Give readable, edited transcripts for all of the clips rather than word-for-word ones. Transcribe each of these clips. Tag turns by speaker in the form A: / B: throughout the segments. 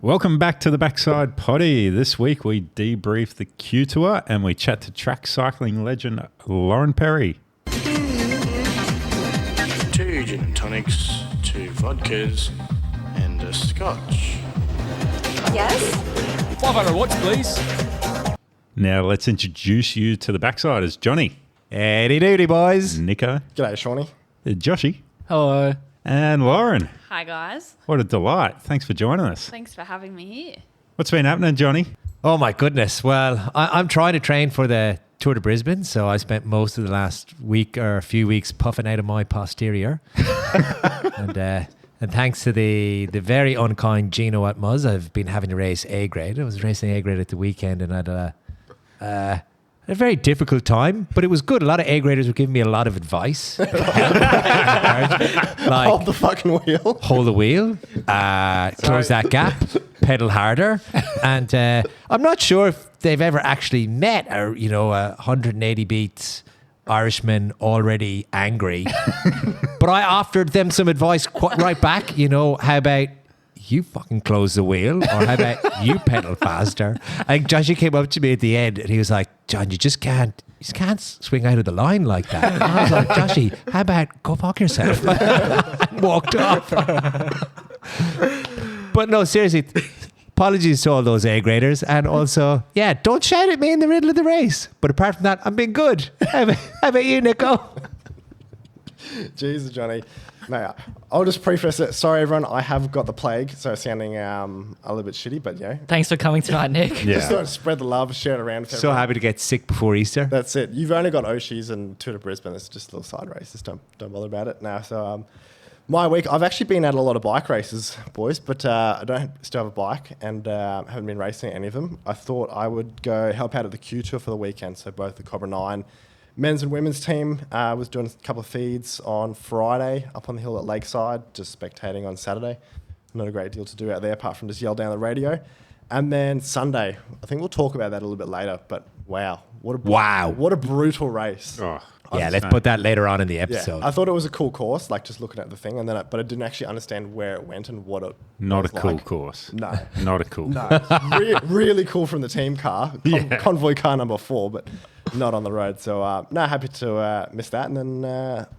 A: Welcome back to the Backside Poddy. This week we debrief the Q Tour and we chat to track cycling legend Lauren Perry.
B: 2 gin and tonics, 2 vodkas, and a scotch.
C: Yes?
D: 500 watts, please.
A: Now let's introduce you to the Backside as Johnny,
E: Howdy doody, boys.
A: Nico,
F: G'day, Shawnee.
A: Joshy,
D: Hello.
A: and Lauren.
C: Hi, guys.
A: What a delight. Thanks for joining us.
C: Thanks for having me here.
A: What's been happening, Johnny?
E: Oh, my goodness. Well, I'm trying to train for the Tour de Brisbane, so I spent most of the last week or a few weeks puffing out of my posterior. and thanks to the very unkind Gino at Muzz, I've been having to race A grade. I was racing A grade at the weekend and I had a very difficult time, but it was good. A lot of A graders were giving me a lot of advice. Like,
F: Hold the fucking wheel.
E: hold the wheel, close that gap, pedal harder. And I'm not sure if they've ever actually met a 180 beats Irishman already angry. But I offered them some advice right back. How about you fucking close the wheel, or how about you pedal faster? And Joshy came up to me at the end and he was like, John, you just can't swing out of the line like that. And I was like, Joshy, how about go fuck yourself? And walked off. But no, seriously, apologies to all those A graders, and also, don't shout at me in the middle of the race. But apart from that, I'm being good. How about you, Nico?
F: Jesus, Johnny. No, I'll just preface it. Sorry, everyone. I have got the plague, so sounding a little bit shitty, but
D: Thanks for coming tonight, Nick.
A: Yeah.
F: Just thought I'd spread the love, share it around. With
E: So
F: everyone.
E: happy to get sick before Easter.
F: That's it. You've only got Oshis and Tour de Brisbane. It's just a little side race. Just don't bother about it. Now, so my week, I've actually been at a lot of bike races, boys, but I don't still have a bike and haven't been racing any of them. I thought I would go help out at the Q Tour for the weekend. So both the Cobra 9 men's and women's team was doing a couple of feeds on Friday up on the hill at Lakeside, just spectating on Saturday. Not a great deal to do out there apart from just yell down the radio. And then Sunday, I think we'll talk about that a little bit later, but wow. What a brutal race.
A: Oh,
E: Yeah, let's put that later on in the
F: Yeah,
E: episode.
F: I thought it was a cool course, like just looking at the thing, and then but I didn't actually understand where it went and what it
A: not a
F: was
A: cool
F: like.
A: course.
F: No.
A: Not a cool
F: No, really cool from the team car,
A: Yeah.
F: convoy car number 4, but not on the road. So happy to miss that. And then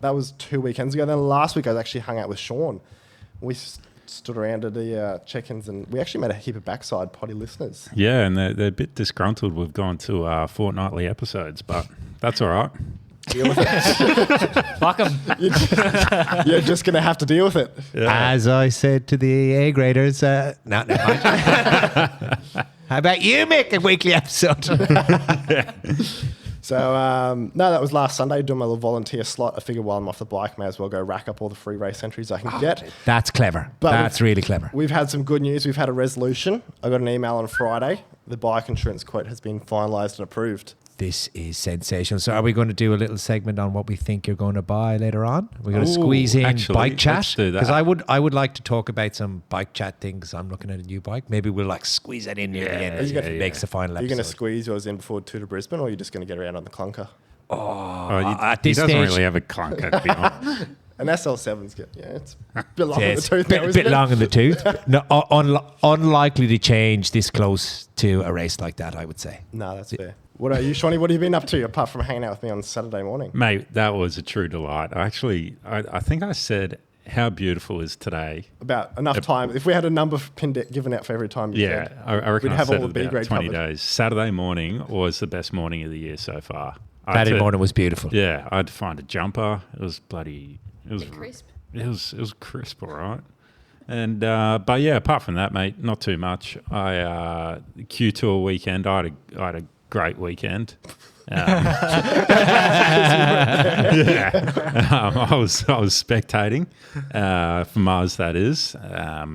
F: that was 2 weekends ago. Then last week I was actually hung out with Sean. We stood around at the check-ins, and we actually met a heap of Backside Poddy listeners.
A: Yeah, and they're a bit disgruntled. We've gone to fortnightly episodes, but that's all right.
F: Deal with it.
D: Fuck 'em.
F: You're just going to have to deal with it.
E: As I said to the A graders, no, never mind. How about you make a weekly episode?
F: So, no, that was last Sunday, doing my little volunteer slot. I figured while I'm off the bike, may as well go rack up all the free race entries I can get.
E: That's clever.
F: But
E: That's really clever.
F: We've had some good news. We've had a resolution. I got an email on Friday. The bike insurance quote has been finalised and approved.
E: This is sensational. So are we going to do a little segment on what we think you're going to buy later on? We're going to squeeze in
A: actually,
E: bike chat.
A: let's do that.
E: Because I would like to talk about some bike chat things. I'm looking at a new bike. Maybe we'll like squeeze that in near the end.
F: yeah,
E: It makes the final
F: Are you going to
E: episode.
F: squeeze yours in before Tour de Brisbane, or are you just going to get around on the clunker?
E: at
A: he
E: this
A: doesn't
E: stage-
A: really have a clunker, to be honest.
F: An SL7's good. Yeah, it's a bit long
E: Yeah,
F: in the
E: it's
F: tooth
E: bit,
F: now, isn't
E: bit
F: it?
E: long in the tooth. No, unlikely to change this close to a race like that, I would say.
F: No, that's fair. What are you, Shawnee? What have you been up to apart from hanging out with me on Saturday morning?
A: Mate, that was a true delight. I think I said how beautiful is today.
F: About enough time. If we had a number given out for every time you
A: Yeah,
F: said,
A: I reckon
F: we'd
A: I
F: have
A: said
F: all
A: it
F: the B
A: about
F: grade
A: 20
F: covered.
A: days. Saturday morning was the best morning of the year so far.
E: Saturday morning was beautiful.
A: Yeah, I had to find a jumper. It was bloody... It was
C: Crisp.
A: It was crisp, all right. And but yeah, apart from that, mate, not too much. The Q Tour weekend, I had a great weekend. I was spectating for Mars. That is, I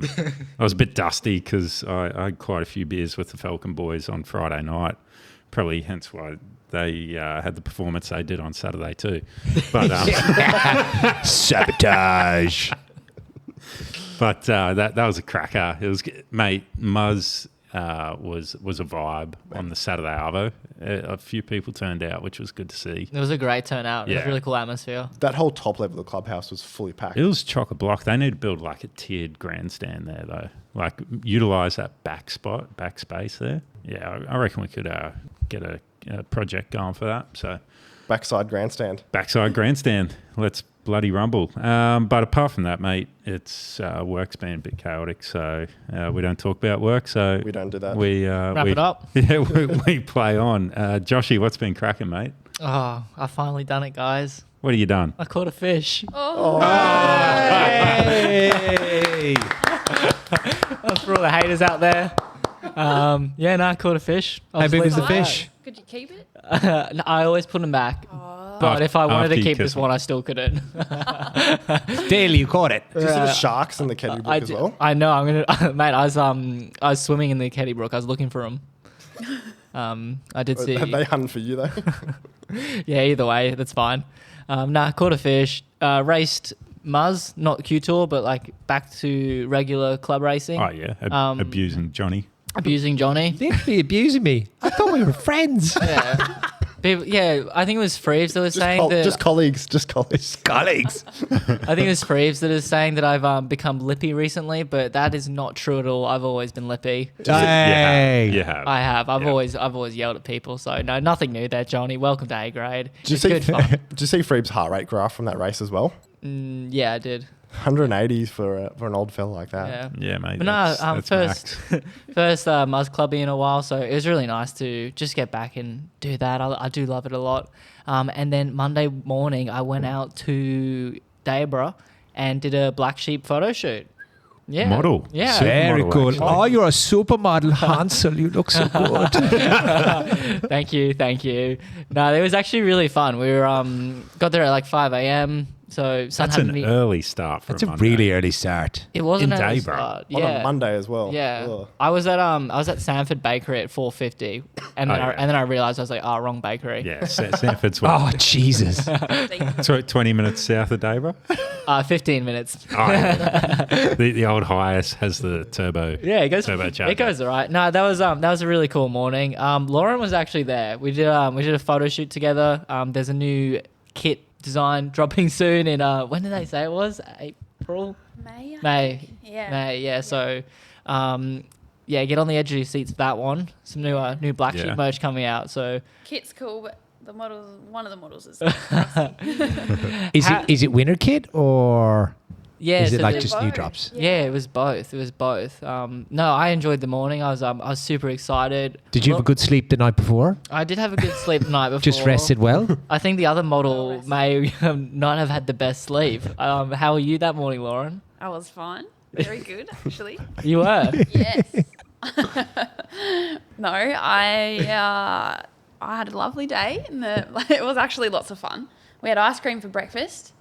A: was a bit dusty because I had quite a few beers with the Falcon boys on Friday night. Probably hence why they had the performance they did on Saturday too. But
E: Sabotage.
A: But that was a cracker. It was, mate, Muzz was a vibe on the Saturday Arvo. A few people turned out, which was good to see.
D: It was a great turnout. It was
A: Yeah.
D: a really cool atmosphere.
F: That whole top level of the clubhouse was fully packed.
A: It was chock-a-block. They need to build like a tiered grandstand there, though. Like utilise that back space there. Yeah, I reckon we could get a project going for that. So
F: Backside grandstand.
A: backside grandstand. Let's bloody rumble. But apart from that, mate, it's work's been a bit chaotic, so we don't talk about work. So
F: We don't do that.
A: We
D: Wrap
A: we-
D: it up.
A: Yeah, we play on. Joshy, what's been cracking, mate?
D: Oh, I finally done it, guys.
A: What have you done?
D: I caught a fish.
E: Hey!
D: That's for all the haters out there. I caught a fish. I
E: How
D: was
E: big was the
D: leaving-
E: fish?
C: Could you keep it?
D: No, I always put them back. But if I wanted
A: After
D: to
A: you
D: keep
A: kiss
D: this
A: them.
D: one, I still couldn't.
E: Dale, you caught it.
F: Do you see the sharks in the Keddy Brook as well?
D: I know. I'm gonna, mate. I was swimming in the Keddy Brook. I was looking for them. I did see.
F: Are they hunting for you though?
D: Yeah, either way, that's fine. Caught a fish. Raced Muzz, not Q Tour, but like back to regular club racing.
A: Oh yeah, abusing Johnny.
D: Abusing Johnny.
E: You didn't be abusing me. I thought we were friends.
D: Yeah. People, yeah, I think it was Freeves that was saying that.
F: Just colleagues.
E: Colleagues.
D: I think it was Freeves that is saying that I've become lippy recently, but that is not true at all. I've always been lippy.
E: Hey.
A: You have.
D: I have. I've
A: Yeah.
D: always yelled at people. So no, nothing new there, Johnny. Welcome to A grade.
F: Did you
D: It's
F: see?
D: good fun.
F: Did you see Freeb's heart rate graph from that race as well?
D: Yeah, I did.
F: 180 for an old fella like that.
D: Yeah.
A: Yeah, mate.
D: But no,
A: that's
D: first
A: max.
D: Muzz Clubby in a while, so it was really nice to just get back and do that. I do love it a lot. And then Monday morning, I went out to Daybra and did a black sheep photo shoot. Yeah,
A: Model.
D: Yeah,
E: Very
A: Supermodel,
E: cool.
A: actually.
E: Oh, you're a supermodel, Hansel. You look so good.
D: thank you. No, it was actually really fun. We were got there at like 5 a.m. So sun
A: That's
D: hadn't
A: an
D: been-
A: early start for
E: That's a
A: Monday.
E: really early start.
D: It wasn't
A: in
D: an early
A: Daybra.
D: start.
F: On
D: Yeah.
F: a Monday as well.
D: Yeah,
F: Ugh.
D: I was at Sanford Bakery at 4:50, and then
A: Oh, yeah.
D: and then I realized I was like, wrong bakery.
A: Yeah, Sanford's
E: Oh, Jesus.
A: 20 minutes south of Daybra.
D: 15 minutes.
A: Oh, yeah. the old highest has the turbo.
D: Yeah, it goes.
A: Turbocharger.
D: It goes all right. No, that was a really cool morning. Lauren was actually there. We did a photo shoot together. There's a new kit design dropping soon in when did they say it was? April?
C: May. I
D: May.
C: think. Yeah.
D: May. Yeah. So, get on the edge of your seats for that one. Some new Black
A: Yeah.
D: Sheep merch coming out. So
C: Kit's cool, but one of the models is.
E: Is it winter kit or
D: yeah,
E: is it
D: so
E: like
D: the-
E: just new
C: both.
E: drops?
D: Yeah, it was both. No, I enjoyed the morning. I was super excited.
E: Did you have a good sleep the night before?
D: I did have a good sleep the night before.
E: Just rested well?
D: I think the other model
C: rested.
D: may not have had the best sleep. How were you that morning, Lauren?
C: I was fine. Very good, actually.
D: You were.
C: Yes. No, I had a lovely day. It was actually lots of fun. We had ice cream for breakfast.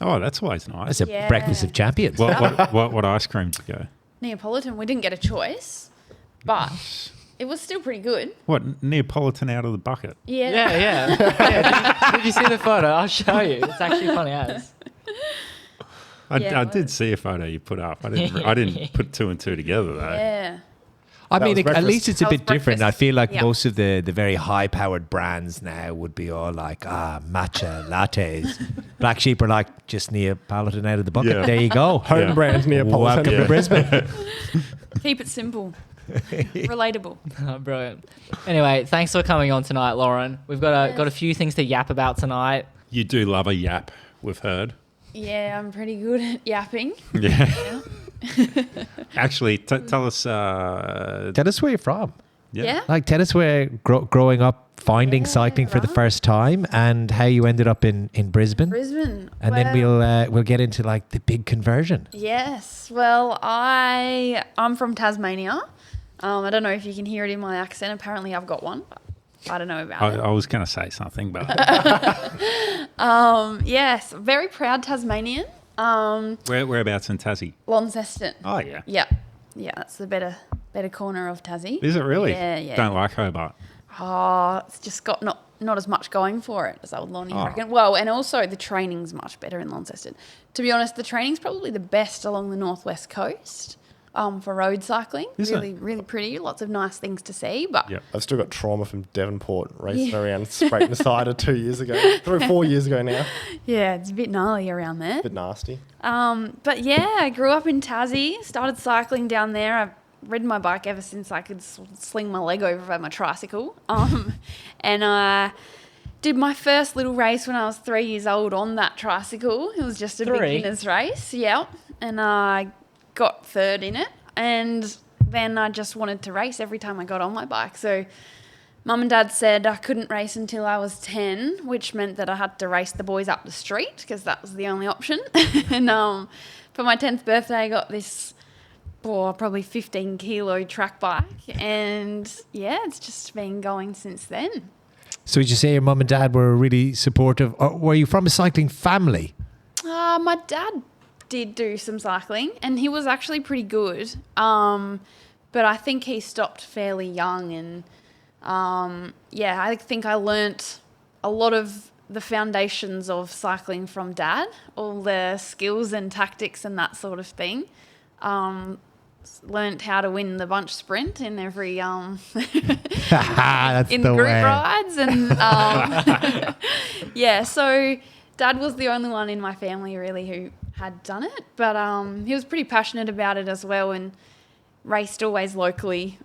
A: Oh, that's always nice.
E: That's a
C: Yeah.
E: breakfast of champions.
A: What ice cream did you go?
C: Neapolitan. We didn't get a choice, but it was still pretty good.
A: What, Neapolitan out of the bucket?
C: Yeah.
D: Yeah. Did you see the photo? I'll show you. It's actually funny as.
C: Yeah,
A: I
C: it
A: did
C: was.
A: see a photo you put up. I didn't put two and two together though.
C: Yeah.
E: I
F: That
E: mean,
F: was
E: at
F: breakfast.
E: least it's a
C: That was
E: bit different. I
C: breakfast.
E: feel like
C: Yeah.
E: most of the very high-powered brands now would be all like, matcha lattes. Black Sheep are like, just Neapolitan out of the bucket.
A: Yeah.
E: There you go.
F: Home
A: Yeah.
F: brand Neapolitan.
E: Welcome to Brisbane.
C: Keep it simple. Relatable.
D: Oh, brilliant. Anyway, thanks for coming on tonight, Lauren. We've got a few things to yap about tonight.
A: You do love a yap, we've heard.
C: Yeah, I'm pretty good at yapping.
A: Yeah. Actually, tell us.
E: Tell us where you're from.
C: Yeah.
E: Like, tell us where growing up, finding
C: Yeah,
E: cycling for the
C: right.
E: first time and how you ended up in Brisbane.
C: Brisbane.
E: And then we'll get into like the big conversion.
C: Yes. Well, I'm from Tasmania. I don't know if you can hear it in my accent. Apparently, I've got one. I don't know about it.
A: I was going to say something, but
C: Yes, very proud Tasmanian.
A: whereabouts in Tassie?
C: Launceston.
A: Oh yeah.
C: Yeah, that's the better corner of Tassie.
A: Is it really?
C: Yeah.
A: Don't like Hobart.
C: Oh, it's just got not as much going for it as Old Lonnie, I
A: Oh.
C: reckon. Well, and also the training's much better in Launceston. To be honest, the training's probably the best along the northwest coast. for road cycling.
A: Is it?
C: Really pretty. Lots of nice things to see. But
A: Yep.
F: I've still got trauma from Devonport racing around Sprayton Cider 2 years ago. 4 years ago now.
C: yeah, it's a bit gnarly around there.
F: Bit nasty.
C: But yeah, I grew up in Tassie, started cycling down there. I've ridden my bike ever since I could sling my leg over my tricycle. And I did my first little race when I was 3 years old on that tricycle. It was just a beginner's race, yeah. And I got third in it. And then I just wanted to race every time I got on my bike. So Mum and Dad said I couldn't race until I was 10, which meant that I had to race the boys up the street because that was the only option. And for my 10th birthday, I got this probably 15 kilo track bike. And yeah, it's just been going since then.
E: So would you say your mum and dad were really supportive? Or were you from a cycling family?
C: My dad did do some cycling and he was actually pretty good. But I think he stopped fairly young and I think I learnt a lot of the foundations of cycling from Dad, all the skills and tactics and that sort of thing. Learnt how to win the bunch sprint in every
E: That's
C: in
E: the
C: group
E: way.
C: rides and so Dad was the only one in my family really who had done it, but he was pretty passionate about it as well and raced always locally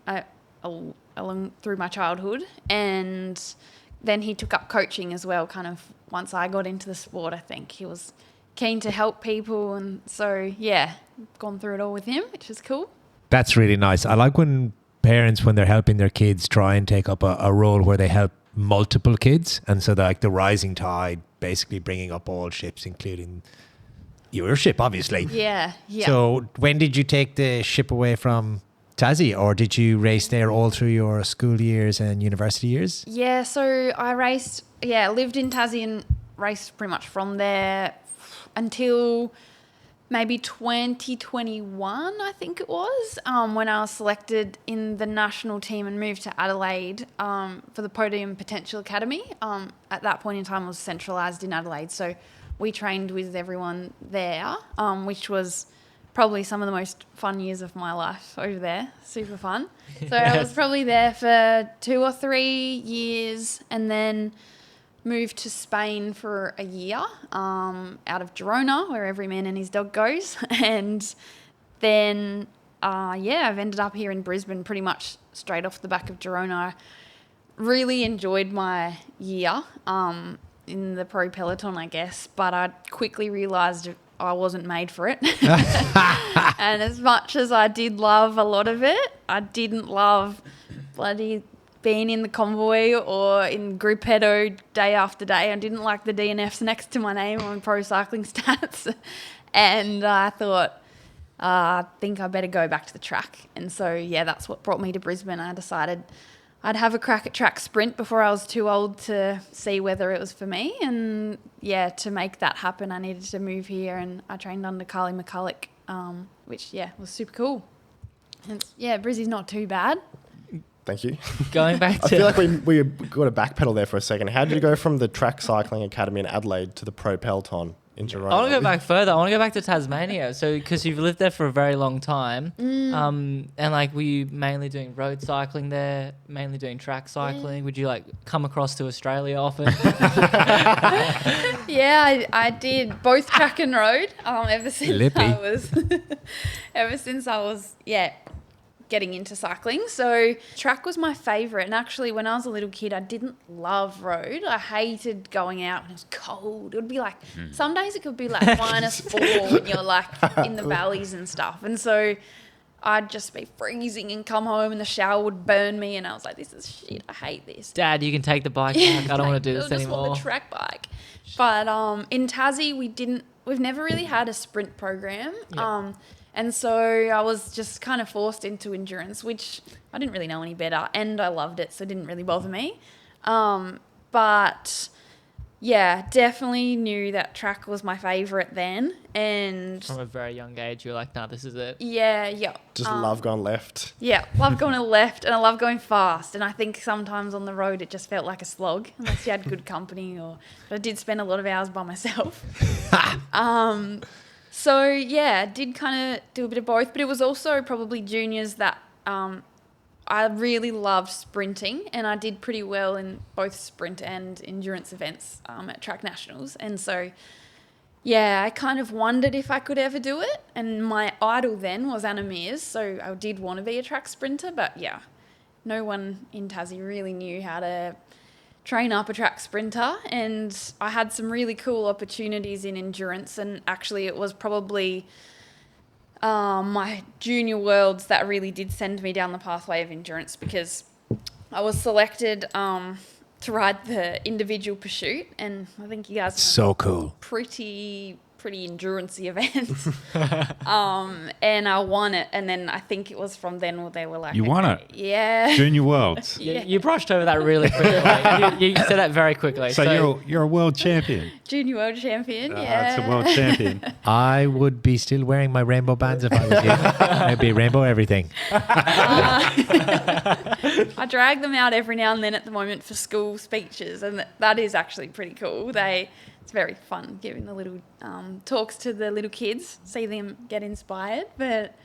C: along through my childhood, and then he took up coaching as well kind of once I got into the sport. I think he was keen to help people, and so gone through it all with him, which is cool.
E: That's really nice. I like when parents, when they're helping their kids, try and take up a role where they help multiple kids, and so like the rising tide basically bringing up all ships, including your ship, obviously.
C: Yeah.
E: So when did you take the ship away from Tassie, or did you race there all through your school years and university years?
C: Yeah, so I lived in Tassie and raced pretty much from there until maybe 2021, I think it was, when I was selected in the national team and moved to Adelaide for the Podium Potential Academy. At that point in time, it was centralised in Adelaide, so we trained with everyone there, which was probably some of the most fun years of my life over there. Super fun. So I was probably there for 2 or 3 years and then moved to Spain for a year out of Girona, where every man and his dog goes. And then, I've ended up here in Brisbane pretty much straight off the back of Girona. I really enjoyed my year in the pro peloton, I guess, but I quickly realised I wasn't made for it. And as much as I did love a lot of it, I didn't love bloody being in the convoy or in group pedo day after day. I didn't like the DNFs next to my name on Pro Cycling Stats. And I thought, I think I better go back to the track. And so, that's what brought me to Brisbane. I decided I'd have a crack at track sprint before I was too old to see whether it was for me. And to make that happen, I needed to move here, and I trained under Carly McCulloch, which was super cool. And Brizzy's not too bad.
F: Thank you.
D: Going back to...
F: I feel like we got a backpedal there for a second. How did you go from the Track Cycling Academy in Adelaide to the Pro Peloton in Girona?
D: I want to go back further. I want to go back to Tasmania. So, because you've lived there for a very long time, and were you mainly doing road cycling there, mainly doing track cycling? Would you come across to Australia often?
C: I did both track and road. Ever since I was getting into cycling. So track was my favourite. And actually, when I was a little kid, I didn't love road. I hated going out when it was cold. It would be some days it could be -4 when you're in the valleys and stuff. And so I'd just be freezing and come home and the shower would burn me. And I was like, this is shit. I hate this.
D: Dad, you can take the bike back. I don't want to do this anymore.
C: I just want the track bike. But in Tassie, we've never really had a sprint program.
D: Yep.
C: And so I was just kind of forced into endurance, which I didn't really know any better, and I loved it, so it didn't really bother me. But definitely knew that track was my favourite then. And
D: from a very young age, you were like, nah, this is it.
C: Yeah.
F: Just love going left.
C: Yeah, love going to left, and I love going fast. And I think sometimes on the road it just felt like a slog, unless you had good company. But I did spend a lot of hours by myself. So yeah, I did kind of do a bit of both, but it was also probably juniors that I really loved sprinting, and I did pretty well in both sprint and endurance events at track nationals. And so, yeah, I kind of wondered if I could ever do it. And my idol then was Anna Mears, so I did want to be a track sprinter. But yeah, no one in Tassie really knew how to train up a track sprinter. And I had some really cool opportunities in endurance, and actually it was probably my junior worlds that really did send me down the pathway of endurance, because I was selected to ride the individual pursuit, and I think you guys know,
E: So cool.
C: pretty endurance-y event. And I won it, and then I think it was from then where they were like,
A: You won
C: okay,
A: it?
C: Yeah.
A: Junior Worlds.
D: You brushed over that really quickly. you said that very quickly.
A: So you're a world champion.
C: Junior world champion, yeah.
A: That's a world champion.
E: I would be still wearing my rainbow bands if I was you. I'd be rainbow everything.
C: I drag them out every now and then at the moment for school speeches, and that is actually pretty cool. It's very fun giving the little talks to the little kids, see them get inspired. But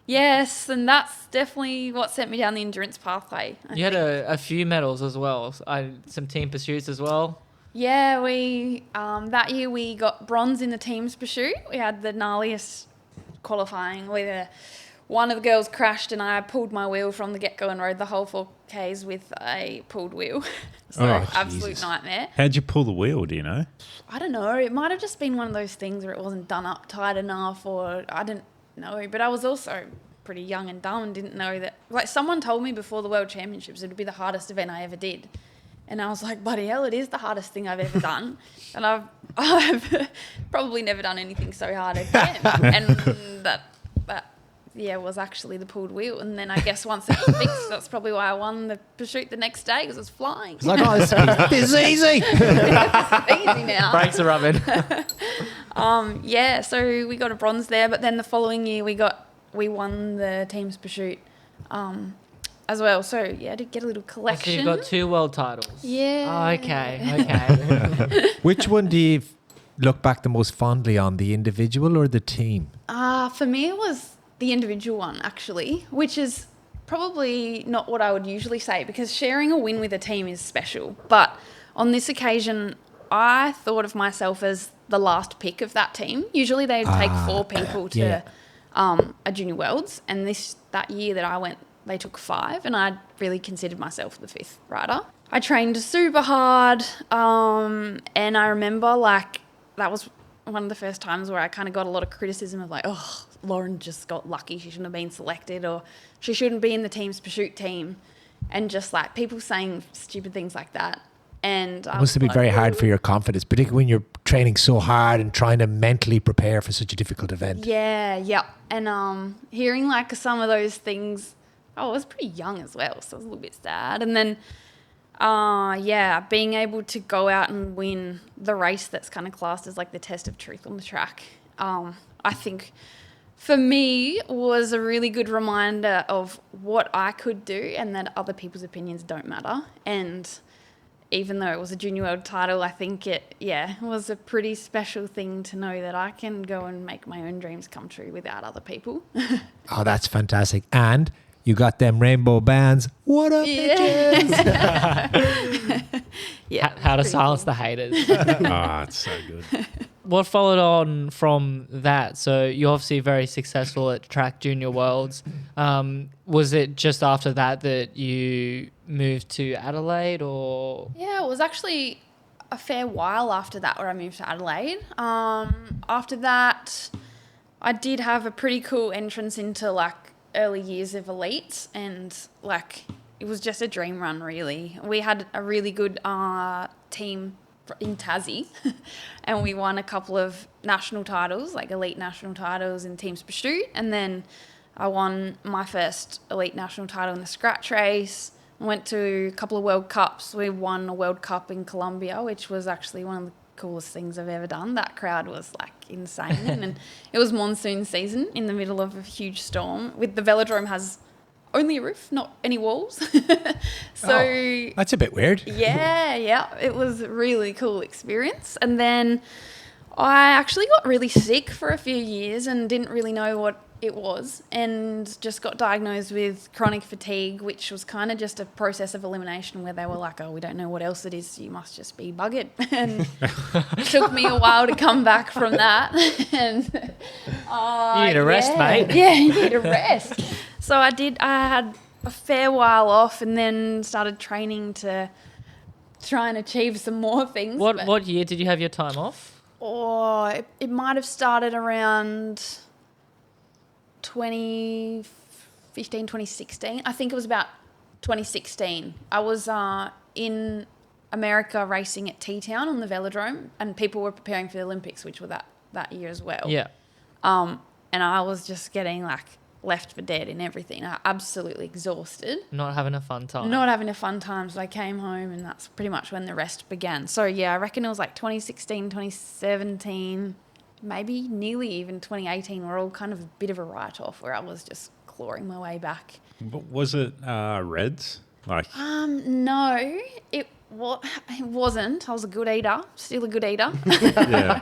C: yes, and that's definitely what sent me down the endurance pathway.
D: You had a few medals as well, some team pursuits as well.
C: Yeah, we that year we got bronze in the team's pursuit. We had the gnarliest qualifying where one of the girls crashed and I pulled my wheel from the get-go and rode the whole 4Ks with a pulled wheel. So absolute
A: Jesus.
C: nightmare.
A: How'd you pull the wheel, do you know?
C: I don't know. It might have just been one of those things where it wasn't done up tight enough, or I didn't know. But I was also pretty young and dumb and didn't know that. Like, someone told me before the World Championships it would be the hardest event I ever did. And I was like, bloody hell, it is the hardest thing I've ever done. And I've probably never done anything so hard again. And that was actually the pulled wheel. And then I guess once it was fixed, that's probably why I won the pursuit the next day, because it was flying.
E: It's like, oh, this is easy.
C: It's easy now.
D: Brakes are rubbing.
C: Yeah, so we got a bronze there, but then the following year we won the team's pursuit as well. So yeah, I did get a little
D: So
C: collection.
D: you've got 2 world titles.
C: Yeah.
D: Oh, okay.
E: Which one do you look back the most fondly on, the individual or the team?
C: For me, it was the individual one, actually, which is probably not what I would usually say, because sharing a win with a team is special. But on this occasion, I thought of myself as the last pick of that team. Usually they'd take 4 people to a Junior Worlds, and that year that I went, they took 5, and I really considered myself the 5th rider. I trained super hard, and I remember, like, that was one of the first times where I kind of got a lot of criticism of, like, oh, Lauren just got lucky, she shouldn't have been selected, or she shouldn't be in the team's pursuit team, and just, like, people saying stupid things like that. And
E: It must have been very hard for your confidence, particularly when you're training so hard and trying to mentally prepare for such a difficult event.
C: Yeah. And hearing, like, some of those things, I was pretty young as well, so I was a little bit sad. And then, being able to go out and win the race that's kind of classed as, like, the test of truth on the track, I think for me was a really good reminder of what I could do and that other people's opinions don't matter. And even though it was a junior world title, I think it was a pretty special thing to know that I can go and make my own dreams come true without other people.
E: Oh, that's fantastic. And you got them rainbow bands. What up, bitches?
C: Yeah.
D: How to
C: pretty
D: silence
C: cool.
D: the haters.
A: It's so good.
D: What followed on from that? So you're obviously very successful at Track Junior Worlds. Was it just after that you moved to Adelaide, or?
C: Yeah, it was actually a fair while after that where I moved to Adelaide. After that, I did have a pretty cool entrance into, like, early years of elites, and, like, it was just a dream run, really. We had a really good team in Tassie and we won a couple of national titles, like elite national titles in team's pursuit, and then I won my first elite national title in the scratch race. I went to a couple of World Cups. We won a World Cup in Colombia, which was actually one of the coolest things I've ever done. That crowd was, like, insane. And it was monsoon season in the middle of a huge storm. The velodrome has only a roof, not any walls. So
E: That's a bit weird.
C: yeah, it was a really cool experience. And then I actually got really sick for a few years and didn't really know what it was, and just got diagnosed with chronic fatigue, which was kind of just a process of elimination where they were like, oh, we don't know what else it is, you must just be buggered. And it took me a while to come back from that. And
D: You need a rest, mate.
C: Yeah, you need a rest. So I had a fair while off, and then started training to try and achieve some more things.
D: What year did you have your time off?
C: It might have started around 2015, 2016. I think it was about 2016. I was in America racing at T-Town on the velodrome, and people were preparing for the Olympics, which were that year as well.
D: Yeah.
C: And I was just getting like left for dead in everything. I absolutely exhausted.
D: Not having a fun time.
C: Not having a fun time. So I came home, and that's pretty much when the rest began. So yeah, I reckon it was like 2016, 2017, maybe nearly even 2018 were all kind of a bit of a write-off, where I was just clawing my way back.
A: But was it Reds? Like,
C: No, it wasn't. I was a good eater, still a good eater.
A: yeah.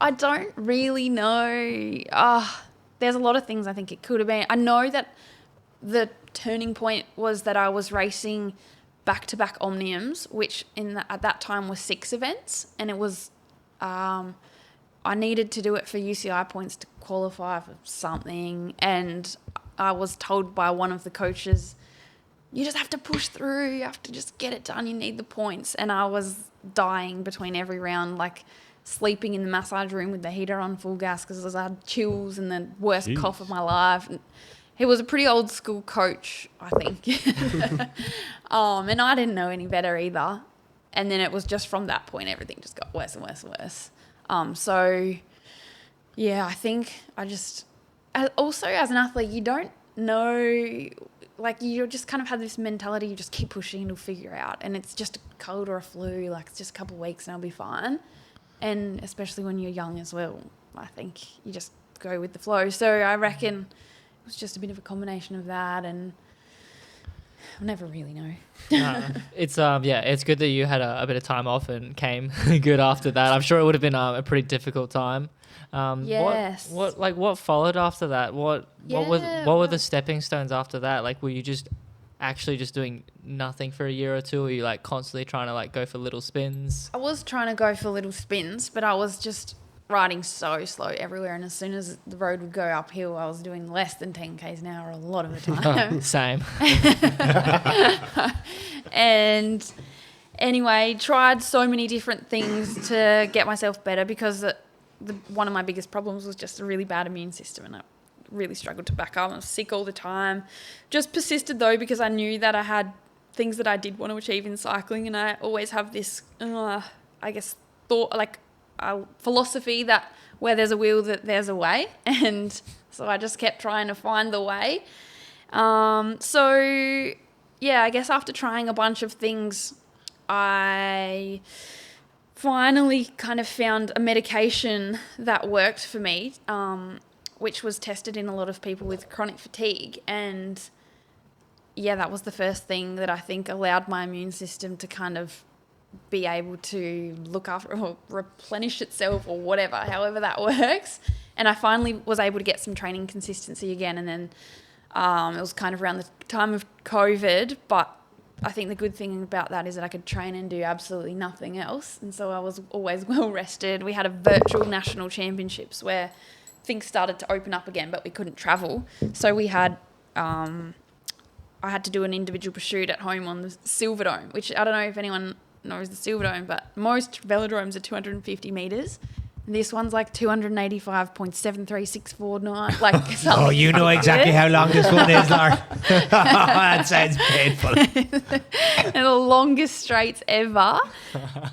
C: I don't really know. There's a lot of things I think it could have been. I know that the turning point was that I was racing back-to-back Omniums, which at that time was 6 events, and it was I needed to do it for UCI points to qualify for something, and I was told by one of the coaches, you just have to push through, you have to just get it done, you need the points. And I was dying between every round, like sleeping in the massage room with the heater on full gas because I had chills and the worst cough of my life. And he was a pretty old school coach, I think. And I didn't know any better either. And then it was just from that point, everything just got worse and worse and worse. So, yeah, I think also as an athlete, you don't know, like you just kind of have this mentality, you just keep pushing and you'll figure out. And it's just a cold or a flu, like it's just a couple of weeks and I'll be fine. And especially when you're young as well, I think you just go with the flow. So I reckon it was just a bit of a combination of that, and I'll never really know.
D: It's good that you had a bit of time off and came good after that. I'm sure it would have been a pretty difficult time.
C: Yes.
D: What followed after that? What were the stepping stones after that? Like, were you just actually just doing nothing for a year or two? Or were you like constantly trying to like go for little spins?
C: I was trying to go for little spins, but I was just riding so slow everywhere, and as soon as the road would go uphill, I was doing less than 10 k's an hour a lot of the time.
D: Same.
C: And anyway, tried so many different things to get myself better, because one of my biggest problems was just a really bad immune system, and I really struggled to back up. I was sick all the time. Just persisted though, because I knew that I had things that I did want to achieve in cycling, and I always have this, philosophy that where there's a will, that there's a way. And so I just kept trying to find the way. So yeah, I guess after trying a bunch of things, I finally kind of found a medication that worked for me, which was tested in a lot of people with chronic fatigue. And yeah, that was the first thing that I think allowed my immune system to kind of be able to look after or replenish itself, or whatever, however that works. And I finally was able to get some training consistency again. And then it was kind of around the time of COVID, but I think the good thing about that is that I could train and do absolutely nothing else. And so I was always well rested. We had a virtual national championships where things started to open up again, but we couldn't travel. So we had, I had to do an individual pursuit at home on the Silverdome, which I don't know if anyone knows the Silverdome, but most velodromes are 250 metres. This one's like 285.73649. Like something.
E: Oh, you know exactly how long this one is, Lar. That sounds painful.
C: And the longest straights ever.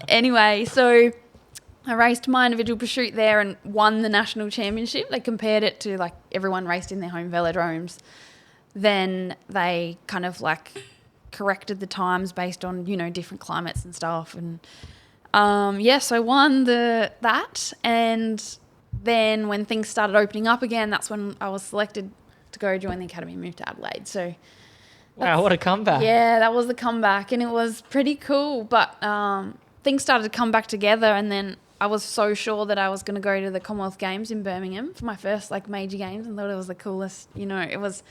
C: Anyway, so I raced my individual pursuit there and won the national championship. They compared it to like everyone raced in their home velodromes. Then they kind of like corrected the times based on, different climates and stuff. And so I won that. And then when things started opening up again, that's when I was selected to go join the academy and move to Adelaide. So
D: wow, what a comeback.
C: Yeah, that was the comeback, and it was pretty cool. But things started to come back together, and then I was so sure that I was going to go to the Commonwealth Games in Birmingham for my first like major games, and thought it was the coolest. You know, it was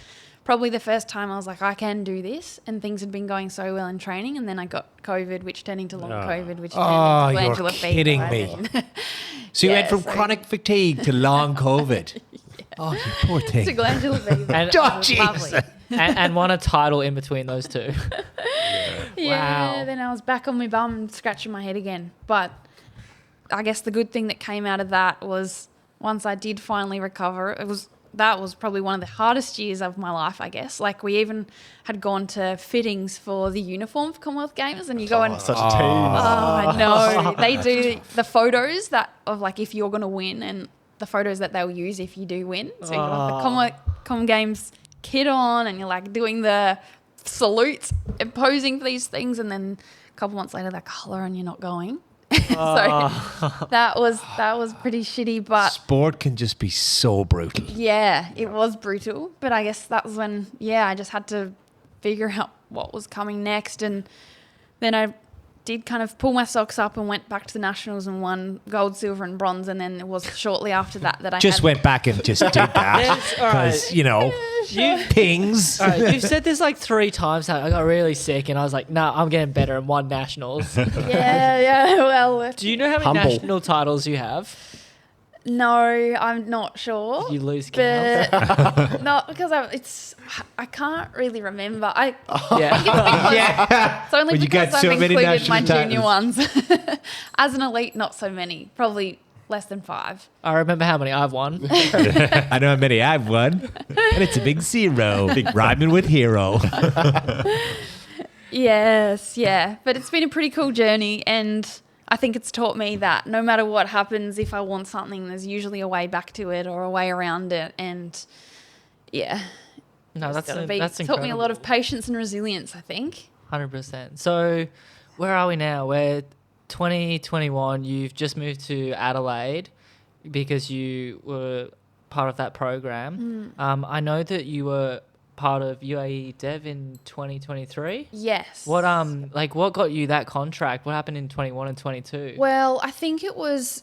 C: probably the first time I was like, I can do this, and things had been going so well in training, and then I got COVID, which turned into long COVID, which turned into glandular fever.
E: Kidding me. So you went from chronic fatigue to long COVID. Oh, you poor
C: to
E: thing.
C: glandular fever.
D: And,
E: Jesus.
D: and won a title in between those two.
C: Yeah,
D: Wow.
C: then I was back on my bum and scratching my head again. But I guess the good thing that came out of that was once I did finally recover, that was probably one of the hardest years of my life, I guess. Like we even had gone to fittings for the uniform for Commonwealth Games, and you go and
F: Such a team.
C: I know. They do the photos of like if you're going to win and the photos that they'll use if you do win. So you got the Comm Games kit on and you're like doing the salutes and posing for these things, and then a couple months later, that colour and you're not going. So that was pretty shitty, but
E: Sport can just be so brutal.
C: yeah, it was brutal. But I guess that was when, I just had to figure out what was coming next. And then I did kind of pull my socks up and went back to the Nationals and won gold, silver and bronze. And then it was shortly after that I
E: Just went back and just did that.
D: Yes, all right.
E: Because, you know, things.
D: All right, you've said this like 3 times. I got really sick, and I was like, "Nah, I'm getting better." And won nationals.
C: Yeah. Well,
D: Do you know how many
F: Humble.
D: national titles you have?
C: no, I'm not sure.
D: You lose count.
C: But not because I can't really remember.
D: Yeah.
E: Yeah.
C: It's only
E: When you
C: because
E: got so
C: I've
E: many
C: included my
E: national
C: junior
E: titles.
C: ones. As an elite, not so many. Probably less than 5.
D: I remember how many I've won.
E: I know how many I've won. And it's a big 0. Big rhyming with hero.
C: Yes, yeah. But it's been a pretty cool journey, and I think it's taught me that no matter what happens, if I want something, there's usually a way back to it or a way around it. And yeah,
D: No, that's
C: taught
D: incredible.
C: me a lot of patience and resilience, I think.
D: 100%. So, where are we now? We're 2021. You've just moved to Adelaide because you were part of that program. I know that you were part of UAE Dev in 2023.
C: Yes.
D: What what got you that contract? What happened in 21 and 22?
C: Well, I think it was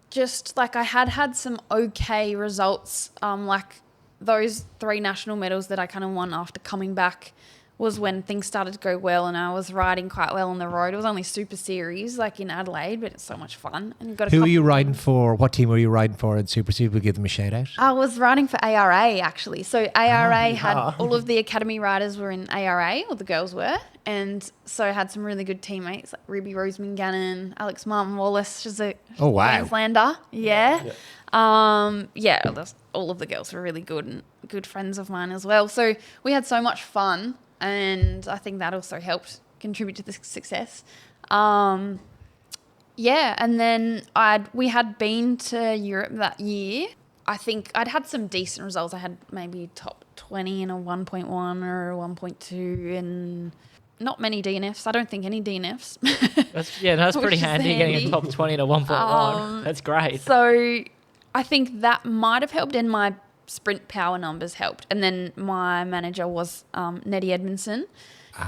C: just like I had some okay results. Like those 3 national medals that I kind of won after coming back was when things started to go well, and I was riding quite well on the road. It was only Super Series, like in Adelaide, but it's so much fun. And you've got
E: Who were you riding for? What team were you riding for in Super Series? We'll give them a shout out.
C: I was riding for ARA actually. So ARA had all of the academy riders were in ARA, or the girls were, and so I had some really good teammates like Ruby Roseman Gannon, Alex Martin Wallace, she's a Queenslander. Yeah. All of the girls were really good and good friends of mine as well. So we had so much fun, and I think that also helped contribute to the success. And then we had been to Europe that year. I think I'd had some decent results. I had maybe top 20 in a 1.1 or a 1.2 and not many DNFs. I don't think any DNFs.
D: That's
C: Which
D: pretty
C: is
D: handy, getting a top 20 to 1.1. That's great.
C: So I think that might have helped, and my sprint power numbers helped. And then my manager was Nettie Edmondson,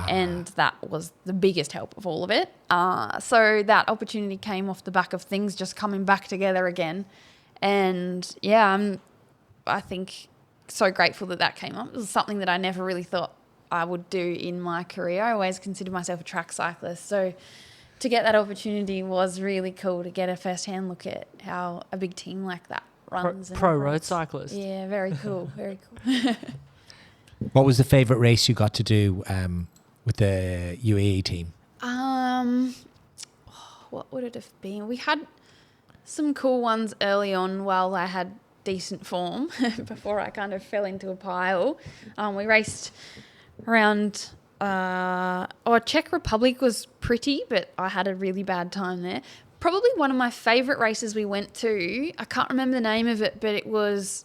C: and that was the biggest help of all of it. So that opportunity came off the back of things just coming back together again. And I think so grateful that came up. It was something that I never really thought I would do in my career. I always considered myself a track cyclist. So to get that opportunity was really cool, to get a first-hand look at how a big team like that runs.
D: Pro road
C: operates.
D: cyclist.
C: Yeah, very cool, very cool.
E: What was the favourite race you got to do with the UAE team?
C: What would it have been? We had some cool ones early on while I had decent form before I kind of fell into a pile. We raced around... Czech Republic was pretty, but I had a really bad time there. Probably one of my favourite races we went to, I can't remember the name of it, but it was